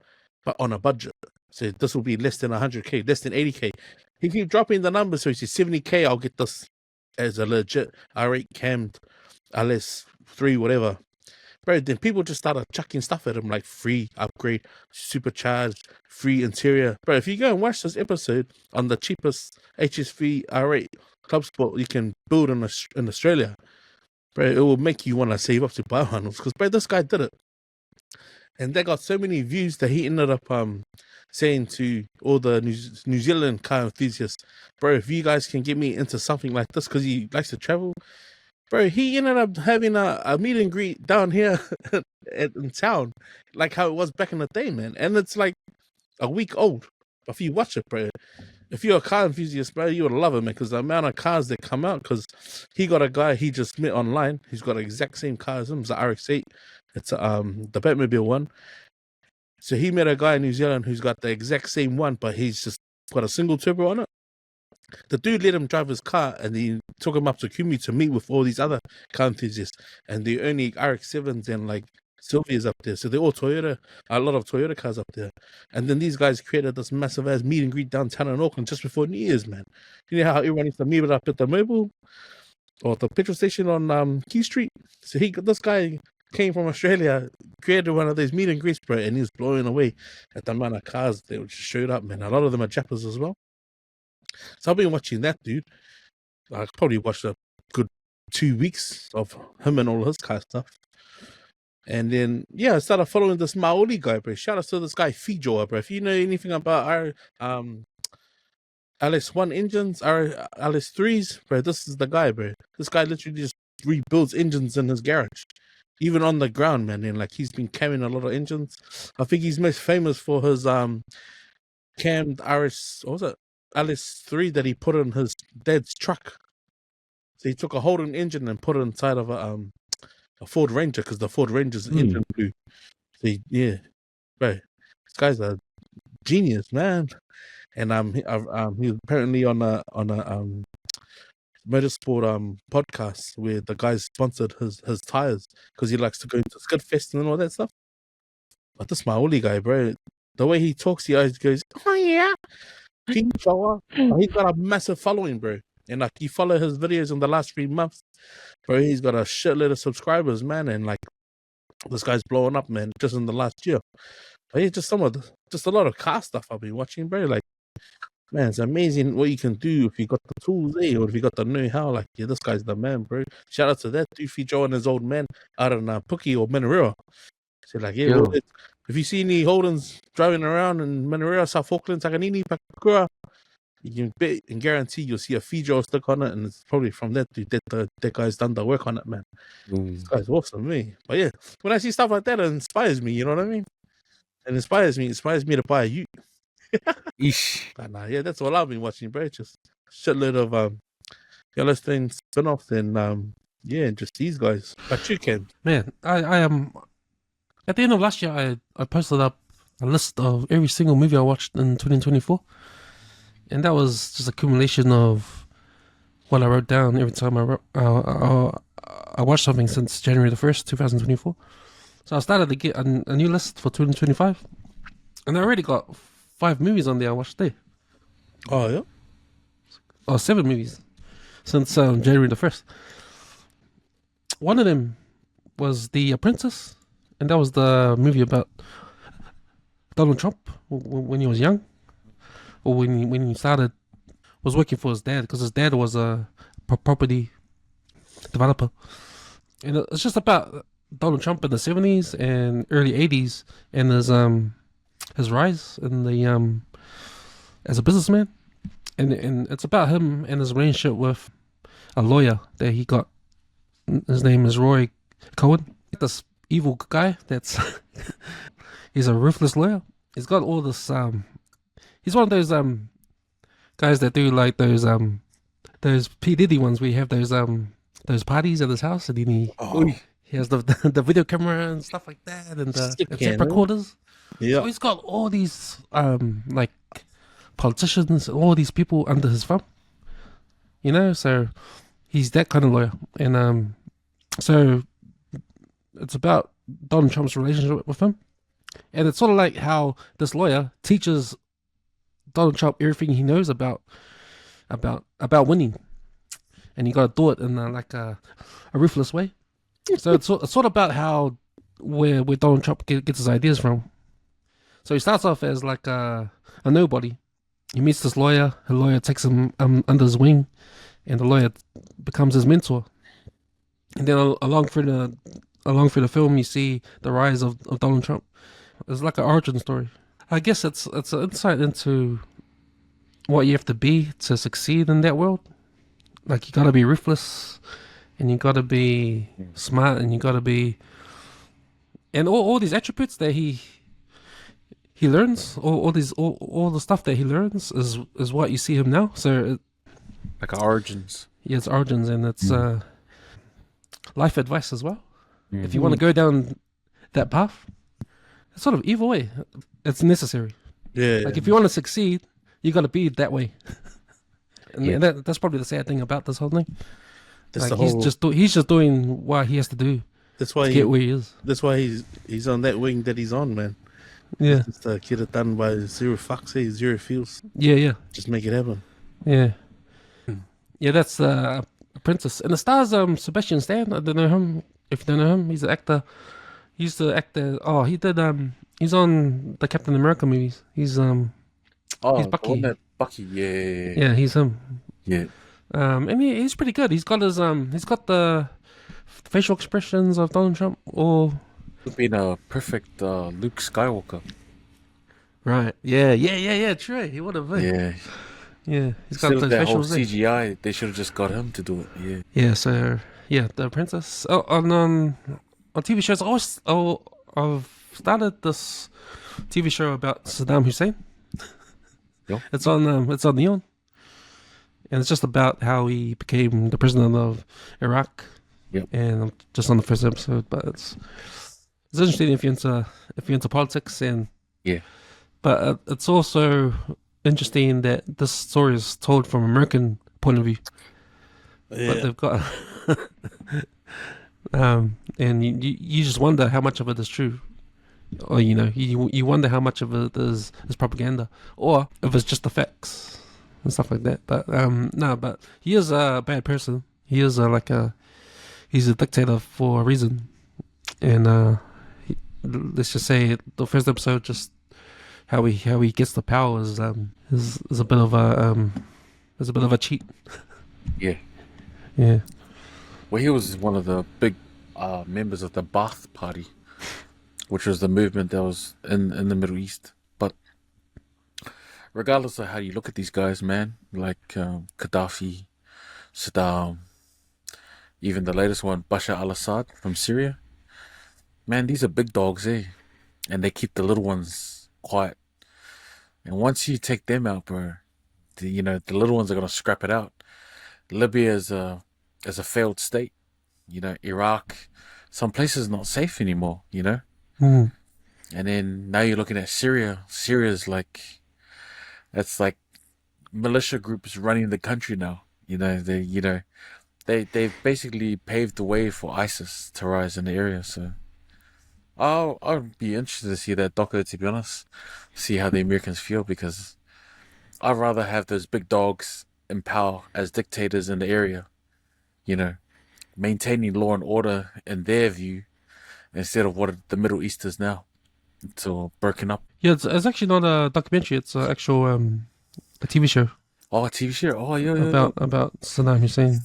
but on a budget. So this will be less than 100k, less than 80k. He keep dropping the numbers, so he said 70k, I'll get this as a legit R8 cammed LS3, whatever. Bro, then people just started chucking stuff at him like free upgrade, supercharged, free interior. Bro, if you go and watch this episode on the cheapest HSV R8 Club Sport you can build in Australia, bro, it will make you want to save up to buy one. Because, bro, this guy did it. and they got so many views that he ended up saying to all the New Zealand car enthusiasts, bro, if you guys can get me into something like this, because he likes to travel, bro, he ended up having a meet and greet down here in town, like how it was back in the day, man. And it's like a week old. If you watch it, bro, if you're a car enthusiast, bro, you would love it, man, because the amount of cars that come out, because he got a guy he just met online, he's got the exact same car as him, it's the RX-8, it's the Batmobile one. So he met a guy in New Zealand who's got the exact same one, but he's just got a single turbo on it. The dude let him drive his car, and he took him up to Kumi to meet with all these other car enthusiasts, and the only RX-7s and like Sylvia's up there. So they're all Toyota, a lot of Toyota cars up there. And then these guys created this massive ass meet and greet downtown in Auckland just before New Year's, man. You know how everyone used to meet up at the mobile or the petrol station on Key Street? So this guy came from Australia, created one of these meet and greets, bro, and he was blowing away at the amount of cars that just showed up, man. A lot of them are Jappers as well. So I've been watching that, dude. I probably watched a good 2 weeks of him and all his car stuff. And then, yeah, I started following this Maoli guy, bro. Shout out to this guy, Fijoa, bro. If you know anything about our LS1 engines, our LS3s, bro, this is the guy, bro. This guy literally just rebuilds engines in his garage. Even on the ground, man. And like he's been carrying a lot of engines. I think he's most famous for his cammed LS3 that he put in his dad's truck. So he took a Holden engine and put it inside of a Ford Ranger, because the Ford Ranger's engine blew. So yeah, bro, this guy's a genius, man. And he's apparently on a motorsport podcast where the guy sponsored his tires because he likes to go into Skidfest and all that stuff. But this Maoli guy, bro, the way he talks, he always goes, "Oh yeah, he's got a massive following, bro." And like you follow his videos in the last 3 months, bro, he's got a shitload of subscribers, man. And like this guy's blowing up, man, just in the last year. But yeah, just a lot of car stuff I've been watching, bro. Like, man, it's amazing what you can do if you got the tools there, or if you got the know-how. Like, yeah, this guy's the man, bro. Shout out to that dude, Joe and his old man out in Puki or Manurewa. So like, yeah, well, if you see any Holdens driving around in Manurewa, South Auckland, Takanini, Pakura, you can bet and guarantee you'll see a Fijo stick on it, and it's probably from that dude that guy's done the work on it, man. This guy's awesome, me. But yeah, when I see stuff like that, it inspires me. You know what I mean? It inspires me to buy a Ute. Nah, yeah, that's all I've been watching, bro. Just shitload of Yellowstone spin-offs and yeah, just these guys. But you can, man. I am at the end of last year. I posted up a list of every single movie I watched in 2024, and that was just accumulation of what I wrote down every time I watched something since January the 1st, 2024. So I started to get a new list for 2025, and I already got 5 movies on there I watched there. Oh yeah, or 7 movies since January the 1st. One of them was The Apprentice, and that was the movie about Donald Trump when he was young, or when he was working for his dad, because his dad was a property developer, and it's just about Donald Trump in the 70s and early 80s and his rise in the as a businessman, and it's about him and his relationship with a lawyer that he got. His name is Roy Cohen. This evil guy that's he's a ruthless lawyer. He's got all this he's one of those guys that do like those P Diddy ones where you have those parties at his house, and then he has the video camera and stuff like that, and the tape recorders. Yeah, so he's got all these like politicians, all these people under his thumb, you know. So he's that kind of lawyer, and so it's about Donald Trump's relationship with him, and it's sort of like how this lawyer teaches Donald Trump everything he knows about winning, and you got to do it in like a ruthless way. So it's sort of about how where Donald Trump gets his ideas from. So he starts off as like a nobody. He meets this lawyer. The lawyer takes him under his wing, and the lawyer becomes his mentor. And then along along through the film, you see the rise of Donald Trump. It's like an origin story. I guess it's an insight into what you have to be to succeed in that world. Like, you gotta be ruthless, and you gotta be smart, and you gotta be, and all these attributes that he learns, all the stuff that he learns is what you see him now. So Like origins. yeah, it's origins, and it's life advice as well. If you want to go down that path, it's sort of either way, it's necessary. Yeah. Like, if you want to succeed, you got to be that way. And that's probably the sad thing about this whole thing. That's Like, the whole, he's just doing what he has to do that's why to get where he is. that's why he's on that wing that he's on, man. Yeah, Just get it done by zero fucks, zero feels. yeah. Just make it happen. Yeah. Yeah, that's Apprentice. And the stars, Sebastian Stan. I don't know him. If you don't know him, he's an actor. He used to act as, he did, he's on the Captain America movies. He's He's Bucky. Bucky, yeah. Yeah, he's him. Yeah. And he's pretty good. He's got the facial expressions of Donald Trump. Or Been a perfect Luke Skywalker. right, yeah. True, he would have been. Yeah. Yeah, he's got Instead of those that whole facials. There. CGI, they should have just got him to do it. Yeah. Yeah, so the Apprentice. Oh, on TV shows, I've started this TV show about Saddam Hussein. Yep. It's on Neon, and it's just about how he became the president of Iraq. Yep. And I'm just on the first episode, but it's interesting if you're into politics, and Yeah. but it's also interesting that this story is told from American point of view. But Yeah. they've got and you just wonder how much of it is true, or you wonder how much of it is propaganda, or if it's just the facts and stuff like that. But no, but he is a bad person. He is he's a dictator for a reason, and let's just say the first episode, just how he gets the power is a bit of a cheat. Yeah. Yeah. Well, he was one of the big members of the Ba'ath Party, which was the movement that was in the Middle East. But regardless of how you look at these guys, man, like Gaddafi, Saddam, even the latest one, Bashar al-Assad from Syria, man, these are big dogs, eh? And they keep the little ones quiet. And once you take them out, bro, the little ones are gonna scrap it out. Libya is a failed state. Iraq, some places not safe anymore. Mm. And then now you're looking at Syria. Syria's that's like militia groups running the country now. They've basically paved the way for ISIS to rise in the area. So I'd be interested to see that doco, to be honest. See how the Americans feel, because I'd rather have those big dogs in power as dictators in the area, maintaining law and order in their view, instead of what the Middle East is now. It's all broken up. Yeah, it's actually not a documentary. It's an actual a TV show. Oh, a TV show. Oh, yeah. About Saddam Hussein.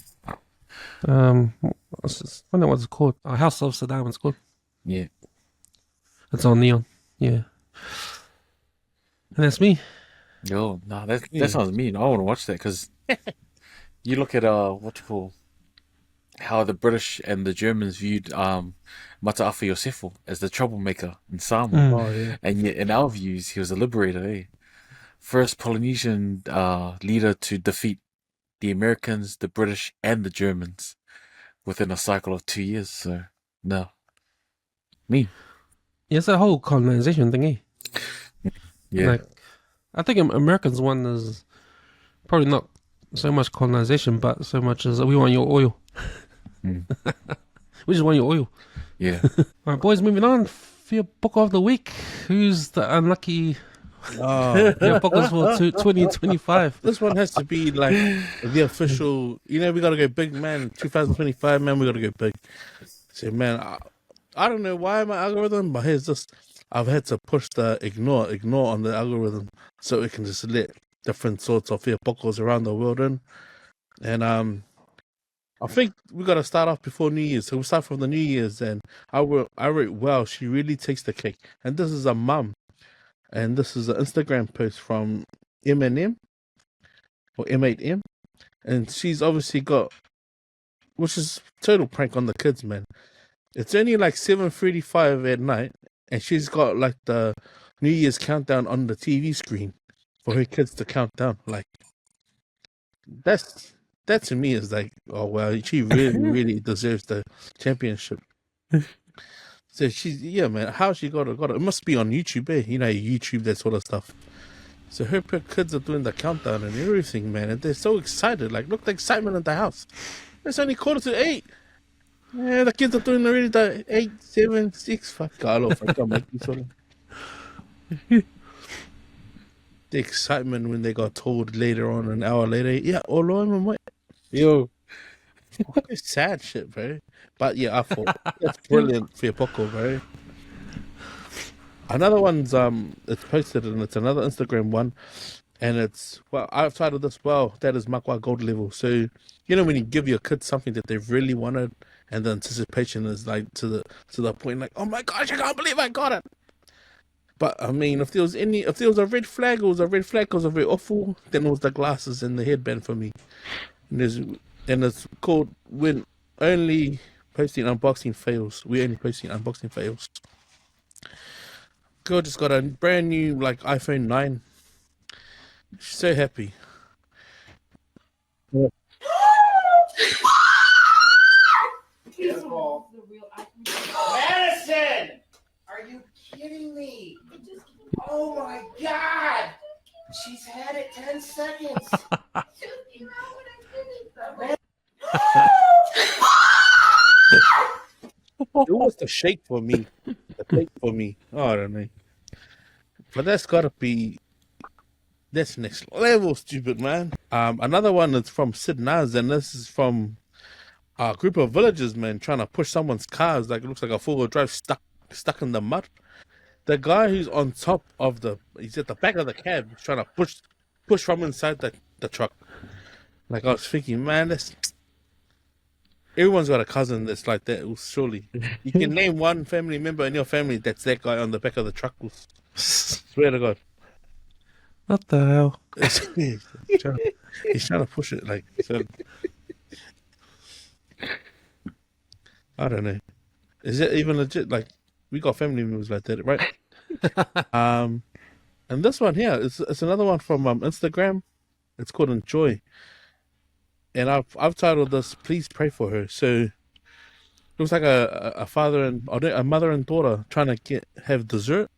I wonder what it's called. House of Saddam. It's called. Yeah. It's on Neon. Yeah. And that's me. Yo, nah, that sounds mean. I want to watch that, because you look at how the British and the Germans viewed Mataafa Yosefo as the troublemaker in Samoa. Oh, yeah. And yet, in our views, he was a liberator, eh? First Polynesian leader to defeat the Americans, the British, and the Germans within a cycle of 2 years. So, no. Me. Yeah, it's that whole colonization thing, eh? Yeah. Like, I think Americans one is probably not so much colonization, but so much as we want your oil. We just want your oil. Yeah. All right, boys, moving on. Fia Poko of the week. Who's the unlucky Fia Pokos for 2025? This one has to be like the official. We got to go big, man. 2025, man, we got to go big. Say, man, I don't know why my algorithm, but here's this. I've had to push the ignore on the algorithm so it can just let different sorts of Fia Pokos around the world in. And I think we gotta start off before New Year's. So we'll start from the New Year's, and I wrote, wow, she really takes the cake. And this is a mum, and this is an Instagram post from M&M or M8M, and she's obviously got, which is total prank on the kids, man. It's only like 7:35 at night, and she's got like the New Year's countdown on the TV screen for her kids to count down. Like that to me is like, oh well, she really deserves the championship. So she's, yeah, man. How she got it? It must be on YouTube, eh? You know, YouTube, that sort of stuff. So her kids are doing the countdown and everything, man, and they're so excited. Like, look, the excitement in the house. It's only 7:45. Yeah, the kids are doing already the 8, 7, 6. Fuck, God, the excitement when they got told later on, an hour later, yeah, Yo. it's sad shit, bro. But yeah, I thought that's brilliant, Fia Poko, bro. Another one's it's posted, and it's another Instagram one, and it's, well, I've titled this, well, that is Makwa gold level. So you know when you give your kids something that they really wanted, and the anticipation is like to the point like, oh my gosh, I can't believe I got it. But I mean, if there was a red flag, it was a red flag because of it awful. Then it was the glasses and the headband for me. And it's called when only posting unboxing fails. We only posting unboxing fails. Girl just got a brand new like iPhone 9. She's so happy. Yeah. Madison! Are you kidding me? Oh my god! She's had it 10 seconds. It was the shake for me. Oh, I don't know. But that's next level, stupid, man. Another one is from Sid Naz, and this is from a group of villagers, man, trying to push someone's cars. Like, it looks like a four-wheel drive stuck in the mud. The guy who's on top of he's at the back of the cab, he's trying to push from inside the truck. Like, I was thinking, man, everyone's got a cousin that's like that. Surely you can name one family member in your family that's that guy on the back of the truck. Swear to God. What the hell? He's trying to push it, like, so. I don't know. Is it even legit? Like, we got family members like that, right? And this one here, it's another one from Instagram. It's called Enjoy, and I've titled this "Please Pray for Her." So it looks like a father and a mother and daughter trying to have dessert.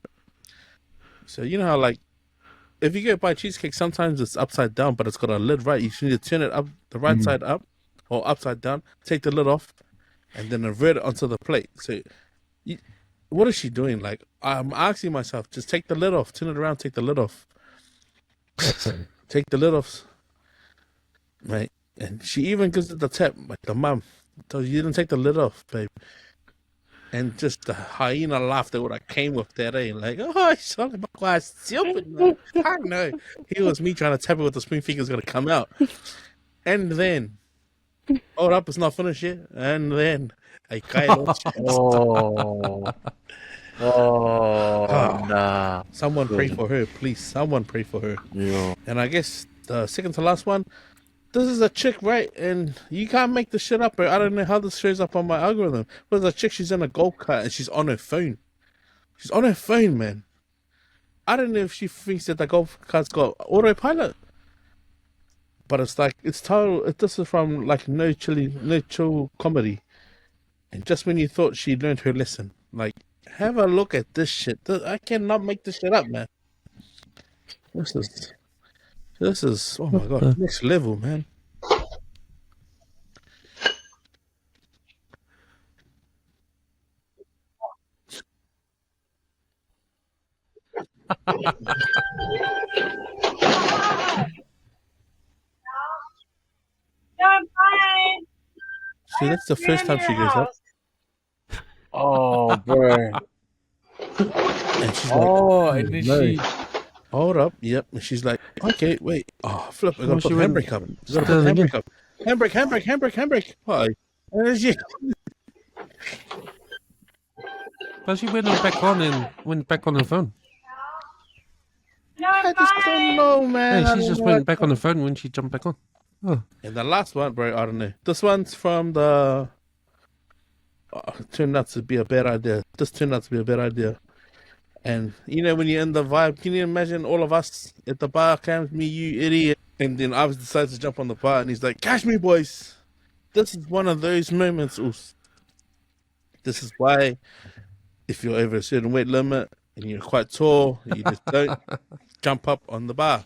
So you know how, like, if you go buy cheesecake, sometimes it's upside down, but it's got a lid, right? You should need to turn it up, the right side up, or upside down. Take the lid off, and then invert it onto the plate. So, what is she doing? Like, I'm asking myself, just take the lid off, turn it around, take the lid off. Take the lid off, mate. And she even gives it the tap, like the mum. So you didn't take the lid off, babe. And just the hyena laugh that would have came with that, eh? Like, oh, he's talking about quite stupid, man. I know. He was me trying to tap it with the spoon finger's gonna come out. And then, hold up, it's not finished yet. And then, I kind of. Nah. Someone pray for her, please. Someone pray for her. Yeah. And I guess the second to last one, this is a chick, right? And you can't make this shit up, bro. I don't know how this shows up on my algorithm. But there's a chick, she's in a golf cart and she's on her phone. She's on her phone, man. I don't know if she thinks that the golf cart's got autopilot. But it's like, it's total, this is from like No Chill Comedy. And just when you thought she learned her lesson, like, have a look at this shit. I cannot make this shit up, man. This is, oh my God, next level, man. No, I'm fine. See, that's the first time she goes up. Oh, bro. And she's And then she. hold up, yep. And she's like, okay, wait. Oh, flip, I gotta she put went- handbrake up. she does it again. Handbrake. Why? And then But she went back on and went back on her phone. I just don't know, man. Hey, I she don't just know. went back on the phone when she jumped back on. Oh, And the last one, bro, I don't know. This one's from the. Turned out to be a bad idea. This turned out to be a bad idea. And you know when you're in the vibe, can you imagine all of us at the bar, Cams, me, you, idiot, and then I decides to jump on the bar, and he's like, "Catch me, boys." This is one of those moments. This is why, if you're over a certain weight limit and you're quite tall, you just don't jump up on the bar.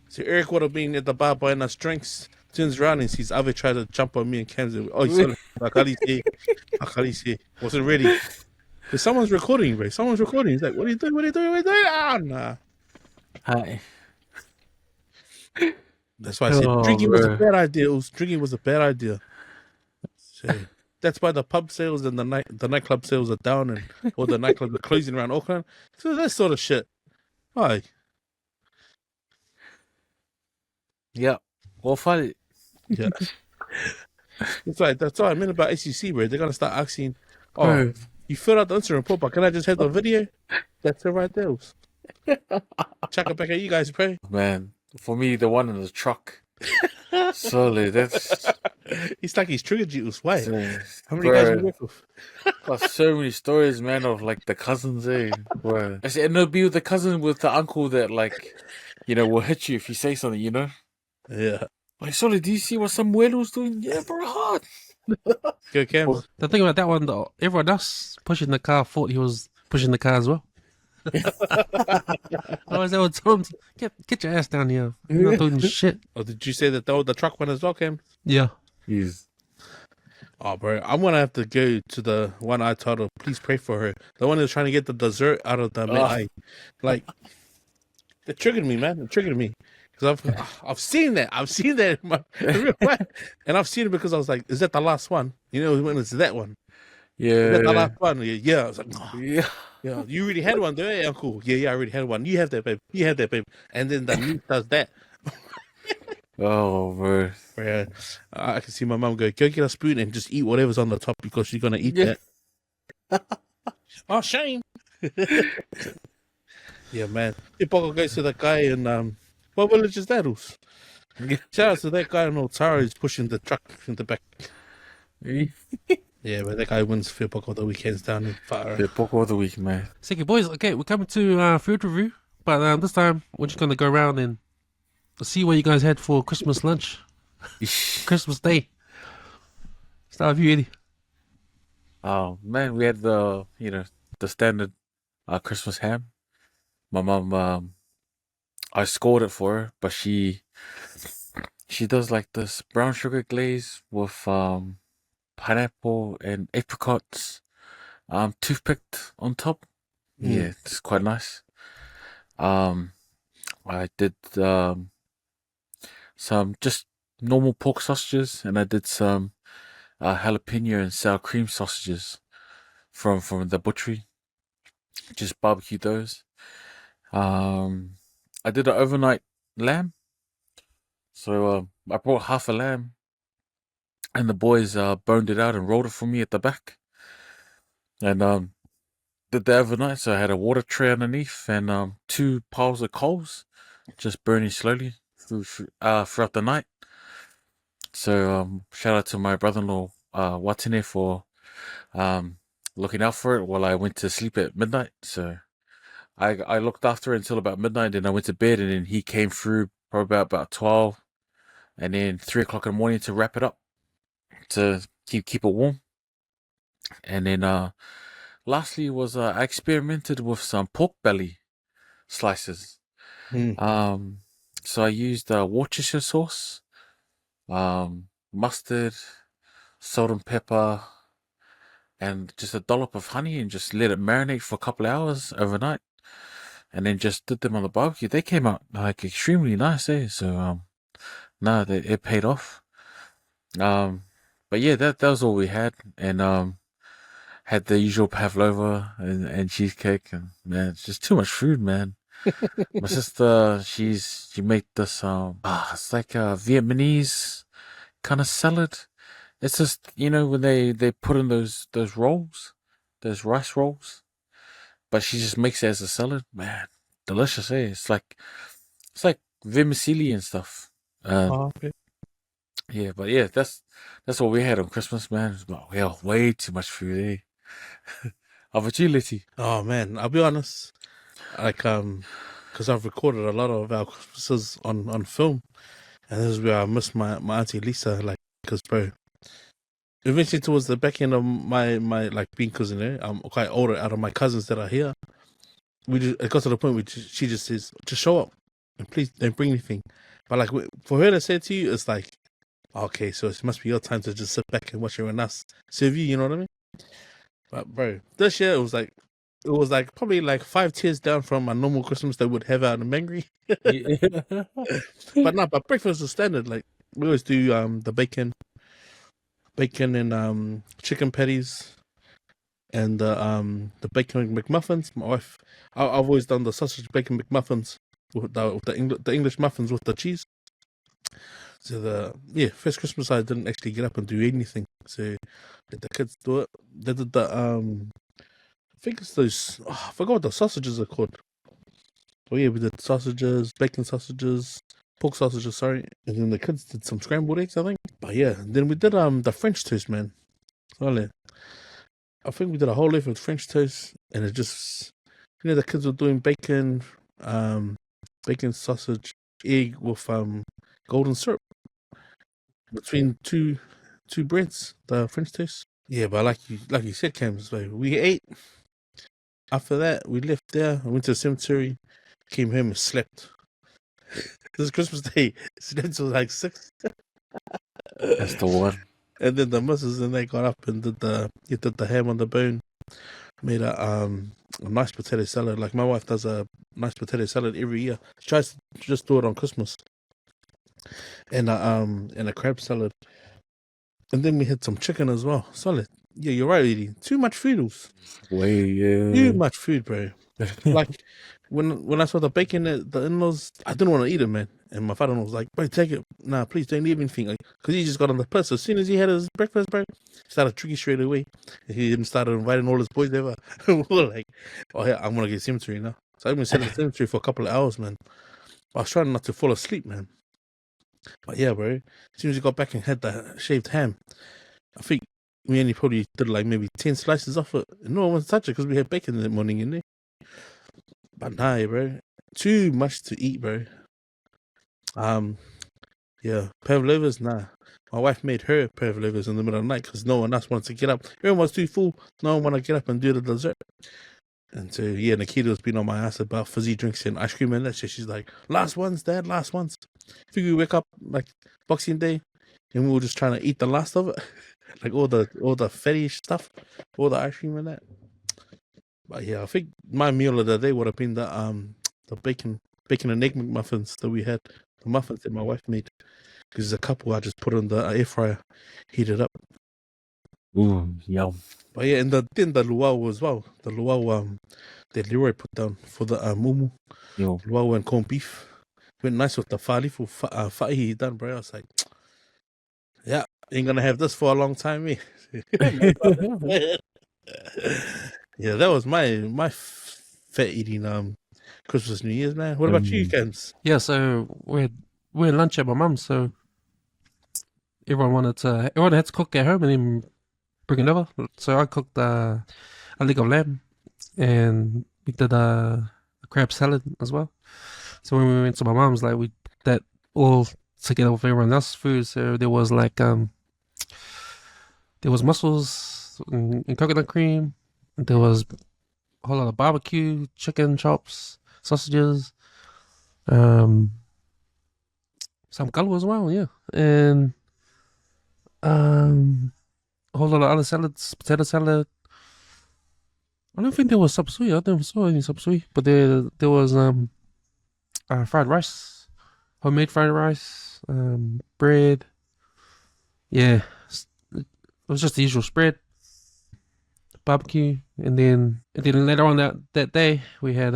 So Eric would have been at the bar buying us drinks, turns around and sees Ave try to jump on me and Cams. Oh, sorry, I wasn't ready. But someone's recording, bro. Someone's recording. He's like, what are you doing? What are you doing? What are you doing? Ah, nah. Hi. That's why I said drinking was a bad idea. Drinking was a bad idea. So that's why the pub sales and the nightclub sales are down, and all the nightclubs are closing around Auckland. So that sort of shit. Why? Yeah. Well, funny. Yeah. That's what I meant about ACC, bro. They're gonna start asking, Bro. you filled out the incident report, but can I just have the video? That's it right there. Chuck it back at you guys, bro. Man, for me, the one in the truck. Solely, that's. It's like he's triggered you. Why? How many Bro. guys you work with? Got so many stories, man, of like the cousins, bro. And it'll be with the cousin with the uncle that, like, will hit you if you say something, Yeah. Like, Solly, do you see what some weirdo's doing? Yeah, bro, hard. Go Cam. the thing about that one, though, everyone else pushing the car thought he was pushing the car as well. Otherwise, they would tell him, get your ass down here. You're not doing shit. Oh, did you say that the truck one as well, Cam? Yeah. He's. Oh, bro, I'm gonna have to go to the one I told her. Please pray for her. The one that's trying to get the dessert out of the eye. Like, it triggered me, man. It triggered me because I've seen that. I've seen that in real life, and I've seen it because I was like, "Is that the last one?" When it's that one. Yeah. Is that the last one? Yeah. I was like, oh. Yeah. Yeah. You already had one, don't you, Uncle? Yeah. I already had one. You have that, babe. And then the niece does that. Oh, bro. Where I can see my mum go get a spoon and just eat whatever's on the top because she's gonna eat that. Oh, shame. Yeah, man. Fia Poko goes to the guy in what village is that? Shout out to that guy in Otara who's pushing the truck in the back. Yeah, but that guy wins Fia Poko the weekends down in Fire. Fia Poko of the week, man. Thank you, boys. Okay, we're coming to food review, but this time we're just gonna go around and see where you guys had for Christmas lunch, Christmas Day. Start with you, Eddie. Oh man, we had the standard Christmas ham. My mom, I scored it for her, but she does like this brown sugar glaze with pineapple and apricots, toothpicked on top. Yeah, it's quite nice. I did some just normal pork sausages, and I did some jalapeno and sour cream sausages from the butchery. Just barbecue those. I did an overnight lamb. So I brought half a lamb, and the boys boned it out and rolled it for me at the back. And did that overnight. So I had a water tray underneath and 2 piles of coals, just burning slowly throughout the night. So shout out to my brother-in-law Watine for looking out for it while I went to sleep at midnight. So I looked after it until about midnight, then I went to bed, and then he came through probably about 12, and then 3 o'clock in the morning to wrap it up to keep it warm. And then lastly was I experimented with some pork belly slices. So I used Worcestershire sauce, mustard, salt and pepper, and just a dollop of honey, and just let it marinate for a couple of hours overnight, and then just did them on the barbecue. They came out like extremely nice, So it paid off. But yeah, that was all we had, and had the usual pavlova and cheesecake, and man, it's just too much food, man. My sister, she made this it's like a Vietnamese kind of salad. It's just when they put in those rolls, those rice rolls, but she just makes it as a salad. Man, delicious. It's like vermicelli and stuff. Okay. Yeah, but yeah, that's what we had on Christmas, man. Well, way too much food, eh? How about you, Leti? Oh man, I'll be honest. Like because I've recorded a lot of our Christmases on film, and this is where I miss my auntie Lisa. Like, because bro, eventually towards the back end of my like being cousin, I'm quite older. Out of my cousins that are here, it got to the point where she just says, just show up and please don't bring anything. But like for her to say to you, it's like, okay, so it must be your time to just sit back and watch everyone else serve you. You know what I mean? But bro, this year it was like probably like 5 tiers down from my normal Christmas that would have out in Mangry. But breakfast is standard. Like we always do the bacon and chicken patties and the bacon McMuffins. My wife, I've always done the sausage bacon McMuffins with the English muffins with the cheese. So first Christmas I didn't actually get up and do anything. So let the kids do it. They did the I think it's those. Oh, I forgot what the sausages are called. Oh yeah, we did sausages, bacon sausages, pork sausages. Sorry, and then the kids did some scrambled eggs, I think. But yeah, then we did the French toast, man. Solid. I think we did a whole leaf of French toast, and it just the kids were doing bacon, bacon sausage, egg with golden syrup between two breads. The French toast. Yeah, but like you said, Cam, like we ate. After that, we left there. I went to the cemetery, came home and slept. This is Christmas Day. Slept until like 6. That's the one. And then the missus and they got up and did the ham on the bone. Made a nice potato salad. Like my wife does a nice potato salad every year. She tries to just do it on Christmas. And a crab salad. And then we had some chicken as well. Solid. Yeah, you're right, Edie. Too much food. Too much food, bro. Like when I saw the bacon at the in-laws, I didn't want to eat it, man. And my father was like, "Bro, take it. Nah, please don't leave anything." Because he just got on the piss. As soon as he had his breakfast, bro, he started drinking straight away. He even started inviting all his boys over. We were like, "Oh yeah, I'm gonna get cemetery now." So I've been sitting at the cemetery for a couple of hours, man. I was trying not to fall asleep, man. But yeah, bro. As soon as he got back and had the shaved ham, I think we only probably did like maybe 10 slices off it. And no one wanted to touch it because we had bacon in the morning in there. But nah, bro. Too much to eat, bro. Yeah, pavlovas, nah. My wife made her pavlovas in the middle of the night because no one else wanted to get up. Everyone was too full. No one wanted to get up and do the dessert. And so, yeah, Nikita's been on my ass about fizzy drinks and ice cream and that shit. She's like, last ones, Dad, last ones. I think we wake up like Boxing Day and we were just trying to eat the last of it. Like all the fatty stuff, all the ice cream and that. But yeah, I think my meal of the day would have been the bacon and egg McMuffins that we had. The muffins that my wife made. Because there's a couple I just put in the air fryer, heat it up. Ooh, yum. But yeah, and then the luau as well. The luau that Leroy put down for the mumu. Yo. Luau and corned beef. Went nice with the falifu fa'i he done, bro. I was like, yeah, ain't gonna have this for a long time, me. Yeah, that was my fat eating Christmas, New Year's, man. What about you, Cams? Yeah, so we're at lunch at my mum's, so everyone had to cook at home and then bring it over. So I cooked a leg of lamb and we did a crab salad as well. So when we went to my mum's, like we did that all together with everyone else's food. So there was like there was mussels and coconut cream. There was a whole lot of barbecue, chicken chops, sausages, some calwa as well, yeah, and a whole lot of other salads, potato salad. I don't think there was sapsui. I never saw any sapsui, but there was fried rice, homemade fried rice, bread. Yeah, it was just the usual spread. Barbecue, and then later on that day we had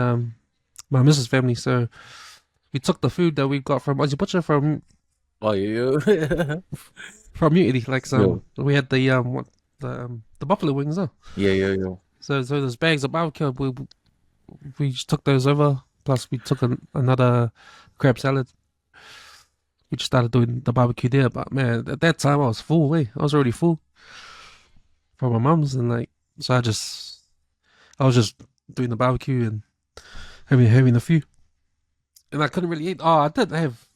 my missus family, so we took the food that we got from Aussie Butcher from Oh, yeah. from Unity. Like Yeah. we had the buffalo wings, huh? Yeah. So there's bags of barbecue. We just took those over. Plus we took another crab salad. We just started doing the barbecue there. But man, at that time I was full. I was already full from my mum's, and like so I was just doing the barbecue and having a few. And I couldn't really eat. Oh, I did have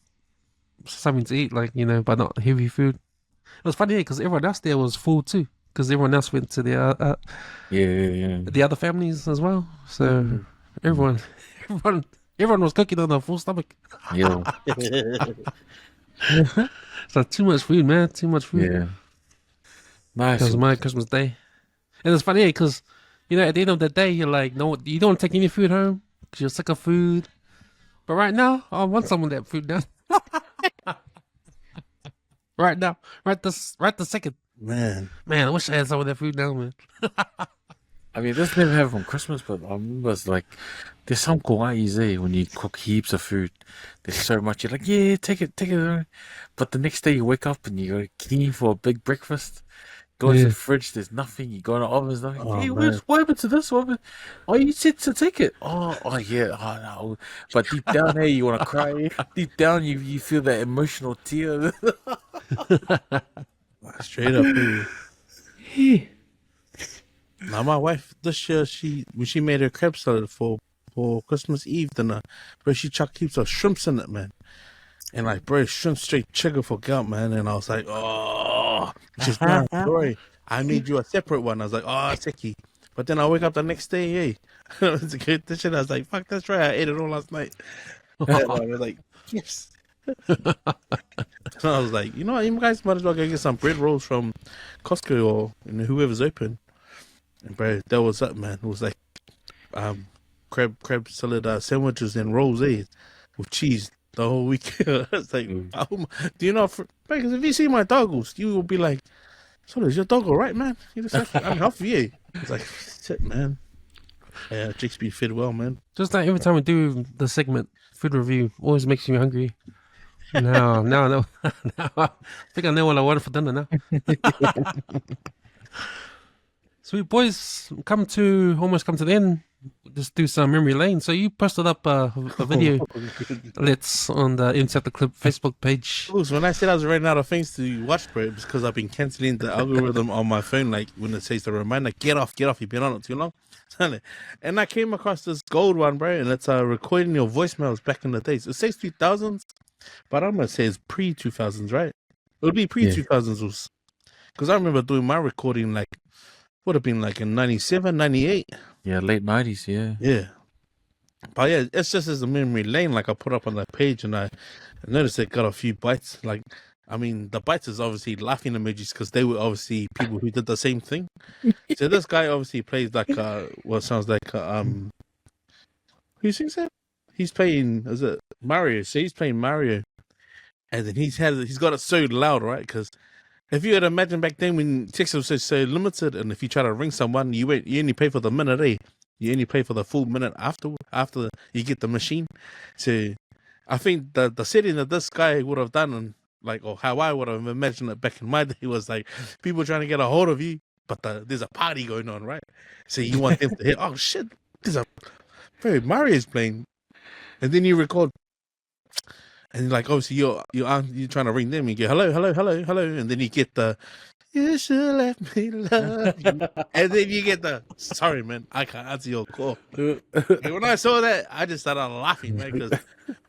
something to eat, like, but not heavy food. It was funny because everyone else there was full too, because everyone else went to Yeah. the other families as well. So everyone, everyone was cooking on a full stomach. Yeah. So too much food, man. Too much food. Yeah. That Nice. was my Christmas day, and it's funny because at the end of the day, you're like, no, you don't take any food home because you're sick of food. But right now, I want some of that food now. Right now, right this second. Man, Man, I wish I had some of that food now, man. I mean, this never happened from Christmas, but I remember it's like, there's some kauai's when you cook heaps of food. There's so much, you're like, yeah, take it. But the next day you wake up and you're keen for a big breakfast. Go into Yeah. the fridge, there's nothing. You go in the oven, there's nothing. Oh, Hey, man. what happened to this? What happened? Oh, you said to take it. Oh yeah. Oh, no. But deep down there, you want to cry. Deep down, you feel that emotional tear. Straight up. Now my wife this year, when she made her crab salad for Christmas Eve dinner, bro, she chucked heaps of shrimps in it, man. And like, bro, shrimp straight trigger for gout, man. And I was like, oh, she's not sorry. I made you a separate one. I was like, oh, sicky. But then I wake up the next day, hey, it's a good dish, and I was like, fuck, that's right. I ate it all last night. And I was like, yes. So I was like, you know what, you guys might as well go get some bread rolls from Costco or whoever's open. And bro, that was up, man. It was like crab salad sandwiches and rolls, with cheese the whole week. It's like, do you know? Because if you see my doggles, you will be like, "So is your doggle right, man? You just like, I'm healthy, yeah." It's like, shit, man. Yeah, Jake's be fed well, man. Just like every time we do the segment food review, always makes me hungry. Now, now I think I know what I wanted for dinner now. Sweet boys, almost come to the end. Just do some memory lane. So you posted up a video, let's on the Insert the Clip Facebook page. So when I said I was running out of things to watch, bro, it's because I've been cancelling the algorithm on my phone. Like when it says the reminder, get off, you've been on it too long. And I came across this gold one, bro, and it's recording your voicemails back in the days. It says 2000s, but I'm gonna say it's pre 2000s, right? It would be pre 2000s, because I remember doing my recording like would have been like in 97, 98. Yeah, late 90s, yeah. Yeah. But yeah, it's just as a memory lane, like I put up on that page, and I noticed it got a few bites. Like, I mean, the bites is obviously laughing emojis because they were obviously people who did the same thing. So this guy obviously plays like what sounds like who sings that? He's playing, is it Mario? So he's playing Mario, and then he's got it so loud, right? Because if you had imagined back then when text was so limited, and if you try to ring someone, you only pay for the minute, You only pay for the full minute after you get the machine. So I think the setting that this guy would have done, and like, or how I would have imagined it back in my day, was like people trying to get a hold of you, but there's a party going on, right? So you want them to hear, oh shit, Mario's playing, and then you record. And like obviously you're trying to ring them. You get hello, and then you get the you should let me love you, and then you get the sorry man, I can't answer your call. And when I saw that, I just started laughing, man, because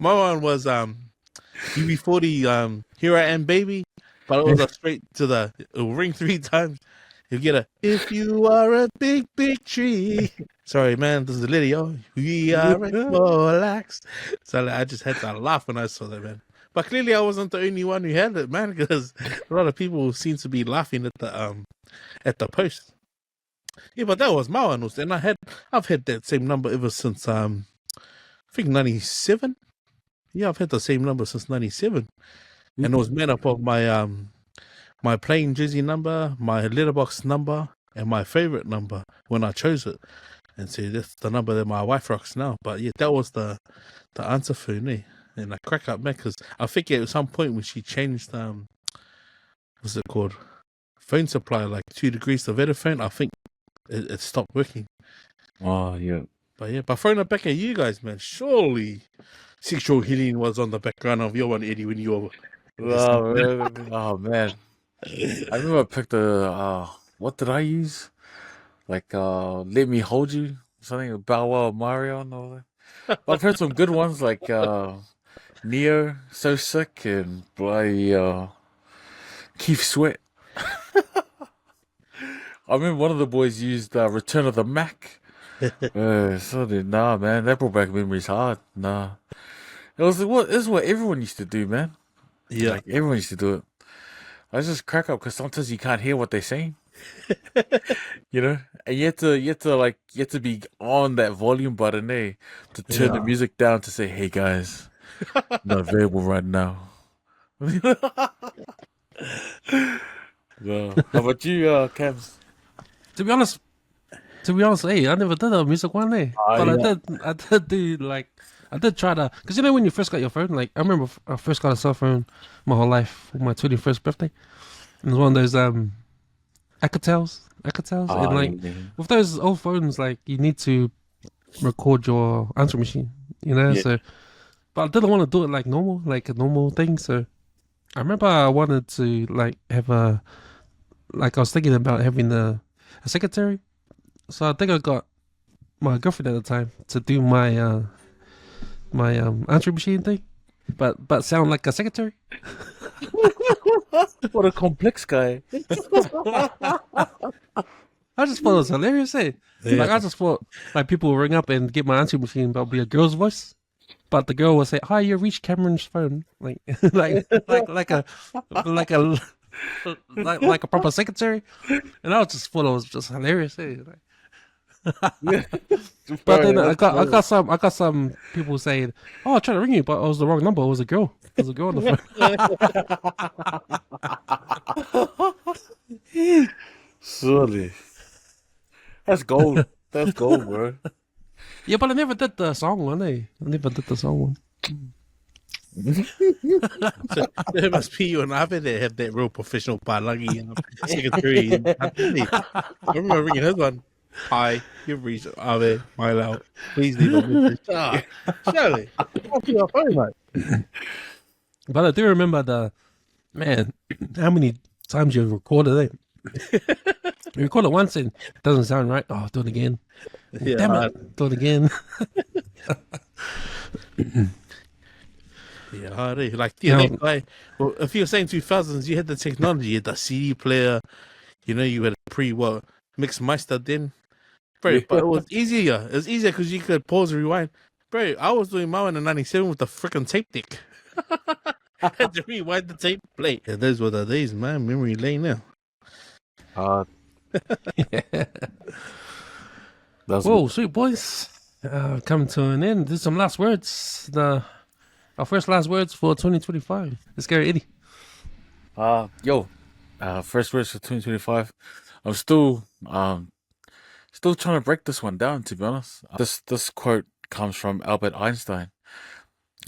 my one was UB40 Here I Am Baby, but it was a straight to it'll ring 3 times. You get if you are a big tree. Sorry, man, this is Leti. Oh, we are relaxed. So I just had to laugh when I saw that, man. But clearly, I wasn't the only one who had it, man, because a lot of people seem to be laughing at the post. Yeah, but that was my one, and I've had that same number ever since I think 97. Yeah, I've had the same number since 97, and it was made up of my my plain jersey number, my letterbox number, and my favorite number when I chose it. And so that's the number that my wife rocks now. But yeah, that was the answer phone, and I crack up, man, because I think at some point when she changed what's it called, phone supply, like 2 degrees of Vodafone, I think it stopped working. Oh yeah. But yeah, but throwing it back at you guys, man, surely sexual healing was on the background of your one, Eddie, when you were. Oh man. I remember I picked what did I use? Like Let Me Hold You, something about Bow Wow Mario and all that. But I've heard some good ones like Neo, So Sick, and bloody Keith Sweat. I remember one of the boys used Return of the Mac. Nah, man, that brought back memories hard. Nah. It was this is what everyone used to do, man. Yeah. Like everyone used to do it. I just crack up because sometimes you can't hear what they're saying. You know? And you have to be on that volume button there to turn the music down to say, hey guys, not available right now. Well, how about you, Cams? To be honest, hey, I never did a music one day, but I did do like I did try to, because when you first got your phone, like I remember I first got a cell phone my whole life for my 21st birthday, and it was one of those Alcatels, and like with those old phones, like you need to record your answering machine, so. But I didn't want to do it like a normal thing, so I remember I wanted to like have I was thinking about having a secretary. So I think I got my girlfriend at the time to do my my answering machine thing, but sound like a secretary. What a complex guy. I just thought it was hilarious, eh? Yeah. Like I just thought like people would ring up and get my answering machine, but it'll be a girl's voice. But the girl would say, "Hi, you reached Cameron's phone," like like a proper secretary, and I just thought it was just hilarious. Eh? Like, but then I got some people saying, "Oh, I tried to ring you, but it was the wrong number. It was a girl. It was a girl on the phone." Surely. That's gold. That's gold, bro. Yeah, but I never did the song one. I never did the song one. So there must be you and Ave that have that real professional palangi secretary. I remember ringing his one. Hi, you've reached Ave, my love. Please leave a message. Surely. Off your phone, mate. But I do remember how many times you recorded it. You record it once and it doesn't sound right. Oh, do it again. Yeah, damn it, do it again. Yeah, hard, eh? Like, well, if you're saying 2000s, you had the technology, you had the CD player, you had a mixed master then. Bro, but it was easier. It was easier because you could pause and rewind. Bro, I was doing my one in 97 with the freaking tape deck. I had to rewind the tape play. Yeah, those were the days, man. Memory lane now. Whoa, sweet boys. Coming to an end. There's some last words. Our first last words for 2025. Let's go, Eddie. First words for 2025. I'm still trying to break this one down, to be honest. This quote comes from Albert Einstein,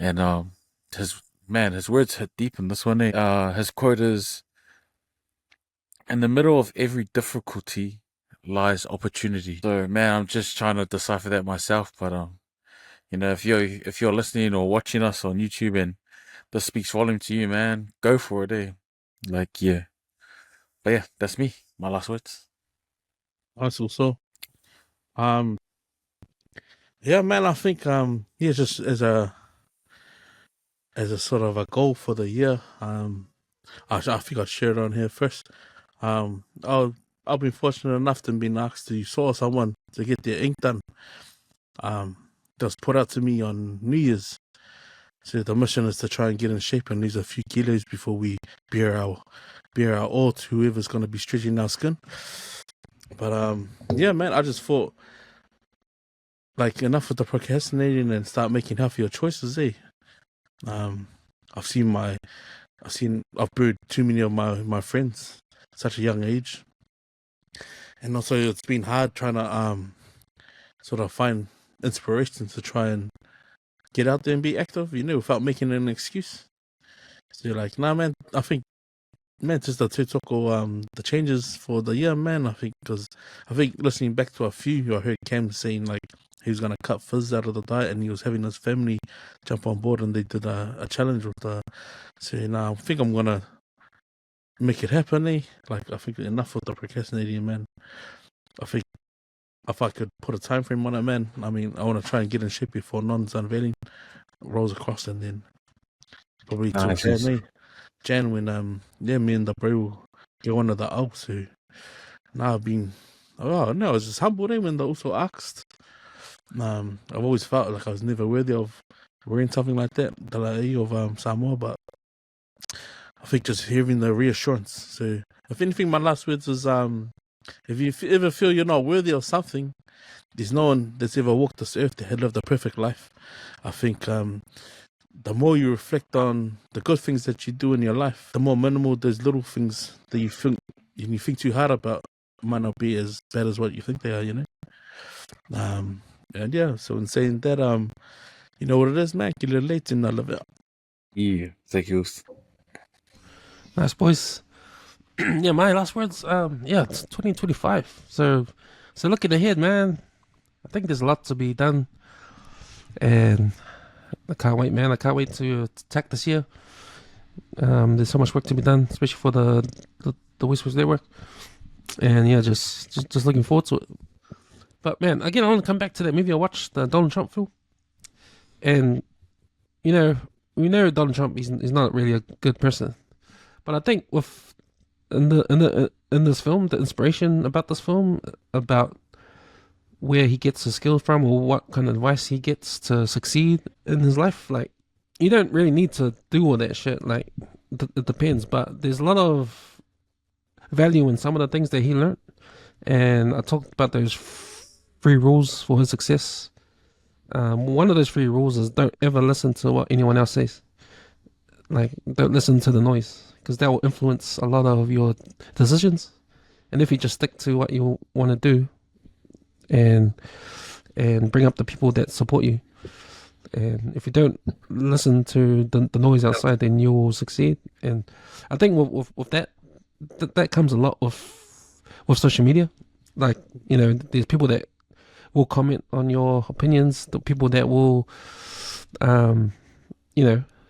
and his words hit deep in this one. His quote is, "In the middle of every difficulty lies opportunity." So, man, I'm just trying to decipher that myself. But if you're listening or watching us on YouTube and this speaks volume to you, man, go for it, eh? Like, yeah. But yeah, that's me. My last words. Also, yeah, man, I think just as a sort of a goal for the year, I think I'll share it on here first. I've been fortunate enough to be asked to saw someone to get their ink done. That was put out to me on New Year's. So the mission is to try and get in shape and lose a few kilos before we bear our all to whoever's going to be stretching our skin. But yeah, man, I just thought, like, enough with the procrastinating and start making healthier choices, eh? I've buried too many of my friends at such a young age. And also it's been hard trying to sort of find inspiration to try and get out there and be active, without making an excuse. So you're like, nah, man, I think, man, just the talk of the changes for the year, man. I think listening back to a few, I heard Cam saying like he was gonna cut fizz out of the diet, and he was having his family jump on board, and they did a challenge with the. So now I think I'm gonna make it happen. Like I think enough of the procrastinating, man. I think if I could put a time frame on it, man. I mean, I want to try and get in shape before Non's unveiling rolls across, and then probably till Jan when me and the bro will get one of the Alps who now I've been I was just humbled when they also asked. I've always felt like I was never worthy of wearing something like that, the Leti of Samoa, but I think just hearing the reassurance. So if anything, my last words is if you ever feel you're not worthy of something, there's no one that's ever walked this earth that had lived a perfect life. I think the more you reflect on the good things that you do in your life, the more minimal those little things that you think too hard about might not be as bad as what you think they are, And yeah, so in saying that, you know what it is, man. Get a little late and I love it. Yeah, thank you. Nice, boys. Yeah, my last words. It's 2025. So looking ahead, man. I think there's a lot to be done, and I can't wait, man. I can't wait to attack this year. There's so much work to be done, especially for the WesWes Network, and yeah, just looking forward to it. But man, again, I want to come back to that movie I watched, the Donald Trump film, and we know Donald Trump is not really a good person, but I think in this film, the inspiration about this film, about where he gets his skills from, or what kind of advice he gets to succeed in his life, like you don't really need to do all that shit. Like it depends, but there's a lot of value in some of the things that he learned, and I talked about those 3 rules for his success. One of those 3 rules is don't ever listen to what anyone else says. Like, don't listen to the noise, because that will influence a lot of your decisions. And if you just stick to what you want to do, and bring up the people that support you, and if you don't listen to the noise outside, then you will succeed. And I think with that comes a lot with social media. Like, there's people that will comment on your opinions, the people that will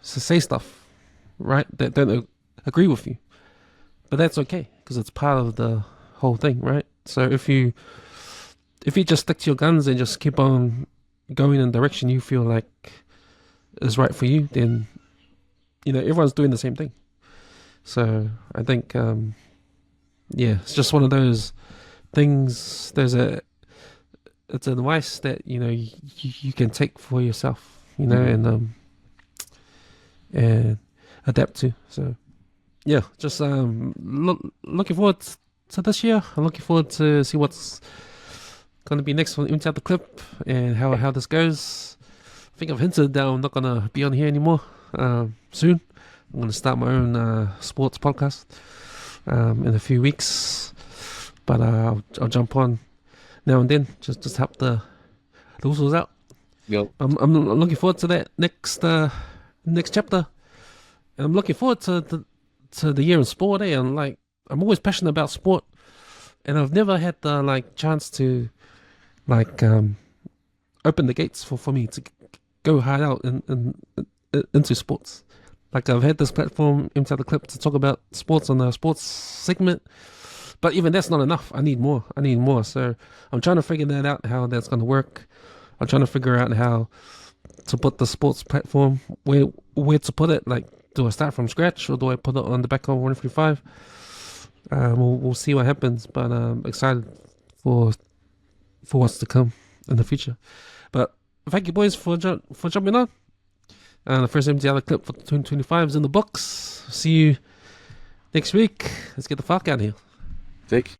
say stuff, right, that don't agree with you, but that's okay, because it's part of the whole thing, right? So if you just stick to your guns and just keep on going in the direction you feel like is right for you, then everyone's doing the same thing. So I think it's just one of those things. It's advice that you can take for yourself, and adapt to. So yeah, just looking forward to this year. I'm looking forward to see what's going to be next on Inside the Clip, and how this goes. I think I've hinted that I'm not going to be on here anymore soon. I'm going to start my own sports podcast in a few weeks, but I'll jump on now and then, just help the Usos out. Yep. I'm looking forward to that next chapter, and I'm looking forward to the year in sport. And I'm always passionate about sport, and I've never had the chance to open the gates for me to go hard out into sports. I've had this platform Inside the Clip to talk about sports on the sports segment, but even that's not enough. I need more. So I'm trying to figure that out, how that's going to work. I'm trying to figure out how to put the sports platform, where to put it. Do I start from scratch, or do I put it on the back of 135? We'll see what happens, but I'm excited for what's to come in the future. But thank you, boys, for jumping on. The first MTL clip for 2025 is in the books. See you next week. Let's get the fuck out of here. Take.